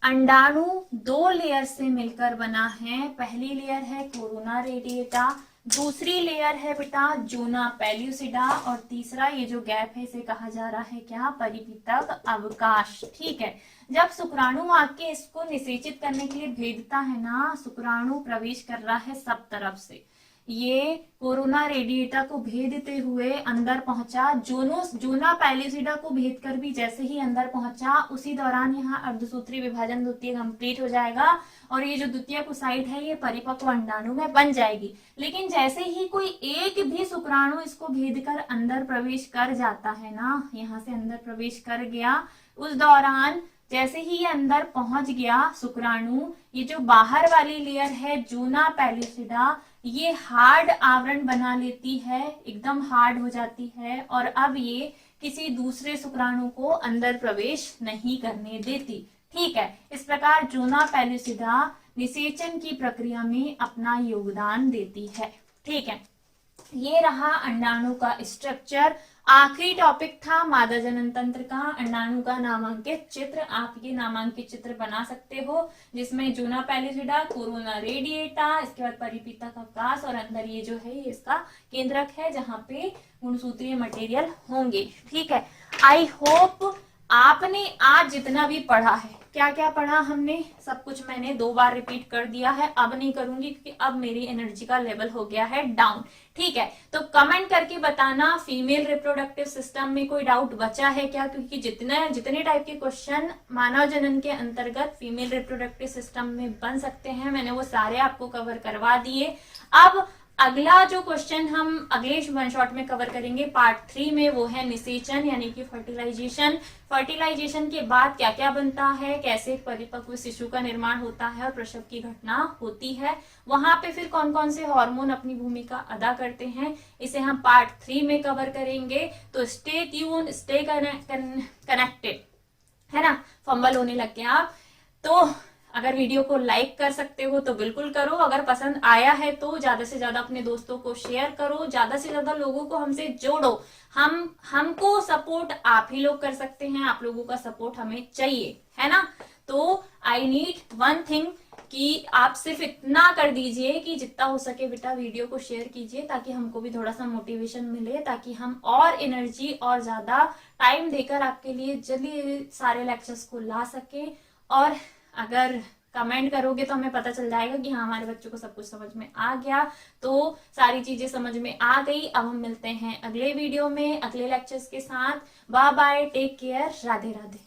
अंडाणु 2 लेयर से मिलकर बना है। पहली लेयर है कोरोना रेडिएटा, दूसरी लेयर है बेटा जोना पेल्यूसिडा, और तीसरा ये जो गैप है इसे कहा जा रहा है क्या? परिपीतक अवकाश। ठीक है, जब शुक्राणु आके इसको निषेचित करने के लिए भेदता है ना, शुक्राणु प्रवेश कर रहा है सब तरफ से। ये कोरोना रेडिएटा को भेदते हुए अंदर पहुंचा। जूना पैलिसिडा को भेद कर भी जैसे ही अंदर पहुंचा, उसी दौरान यहाँ अर्धसूत्री विभाजन द्वितीय कंप्लीट हो जाएगा और ये जो द्वितीय साइट है ये परिपक्व अंडाणु में बन जाएगी। लेकिन जैसे ही कोई एक भी शुक्राणु इसको भेद कर अंदर प्रवेश कर जाता है ना, यहाँ से अंदर प्रवेश कर गया, उस दौरान जैसे ही ये अंदर पहुंच गया शुक्राणु, ये जो बाहर वाली लेयर है जूना पैलिसिडा, ये हार्ड आवरण बना लेती है, एकदम हार्ड हो जाती है और अब ये किसी दूसरे शुक्राणु को अंदर प्रवेश नहीं करने देती। ठीक है, इस प्रकार जूना पैलिसिडा निषेचन की प्रक्रिया में अपना योगदान देती है। ठीक है, ये रहा अंडाणु का स्ट्रक्चर। आखिरी टॉपिक था मादा जनन तंत्र का, अंडाणु का नामांकित चित्र। आप ये नामांकित चित्र बना सकते हो जिसमें जूना पैलिसिडा, कोरोना रेडिएटा, इसके बाद परिपीता का कास और अंदर ये जो है ये इसका केंद्रक है जहाँ पे गुणसूत्रीय मटेरियल होंगे। ठीक है, आई होप आपने आज जितना भी पढ़ा है, क्या क्या पढ़ा हमने, सब कुछ मैंने 2 बार रिपीट कर दिया है, अब नहीं करूंगी क्योंकि अब मेरी एनर्जी का लेवल हो गया है डाउन। ठीक है, तो कमेंट करके बताना फीमेल रिप्रोडक्टिव सिस्टम में कोई डाउट बचा है क्या, क्योंकि जितने टाइप के क्वेश्चन मानव जनन के अंतर्गत फीमेल रिप्रोडक्टिव सिस्टम में बन सकते हैं मैंने वो सारे आपको कवर करवा दिए। अब अगला जो क्वेश्चन हम अगले वन शॉट में कवर करेंगे पार्ट 3 में, वो है निषेचन यानी कि फर्टिलाइजेशन। फर्टिलाइजेशन के बाद क्या क्या बनता है, कैसे एक परिपक्व शिशु का निर्माण होता है और प्रसव की घटना होती है, वहां पे फिर कौन कौन से हार्मोन अपनी भूमिका अदा करते हैं, इसे हम पार्ट 3 में कवर करेंगे। तो स्टे ट्यून, स्टे कनेक्टेड, है ना। फंबल होने लग गया आप, तो अगर वीडियो को लाइक कर सकते हो तो बिल्कुल करो, अगर पसंद आया है तो ज्यादा से ज्यादा अपने दोस्तों को शेयर करो, ज्यादा से ज्यादा लोगों को हमसे जोड़ो। हमको सपोर्ट आप ही लोग कर सकते हैं, आप लोगों का सपोर्ट हमें चाहिए, है ना। तो आई नीड वन थिंग कि आप सिर्फ इतना कर दीजिए कि जितना हो सके बेटा वीडियो को शेयर कीजिए, ताकि हमको भी थोड़ा सा मोटिवेशन मिले, ताकि हम और एनर्जी और ज्यादा टाइम देकर आपके लिए जल्दी सारे लेक्चर्स को ला सके। और अगर कमेंट करोगे तो हमें पता चल जाएगा कि हाँ हमारे बच्चों को सब कुछ समझ में आ गया, तो सारी चीजें समझ में आ गई। अब हम मिलते हैं अगले वीडियो में अगले लेक्चर्स के साथ। Bye bye, take care, Radhe Radhe.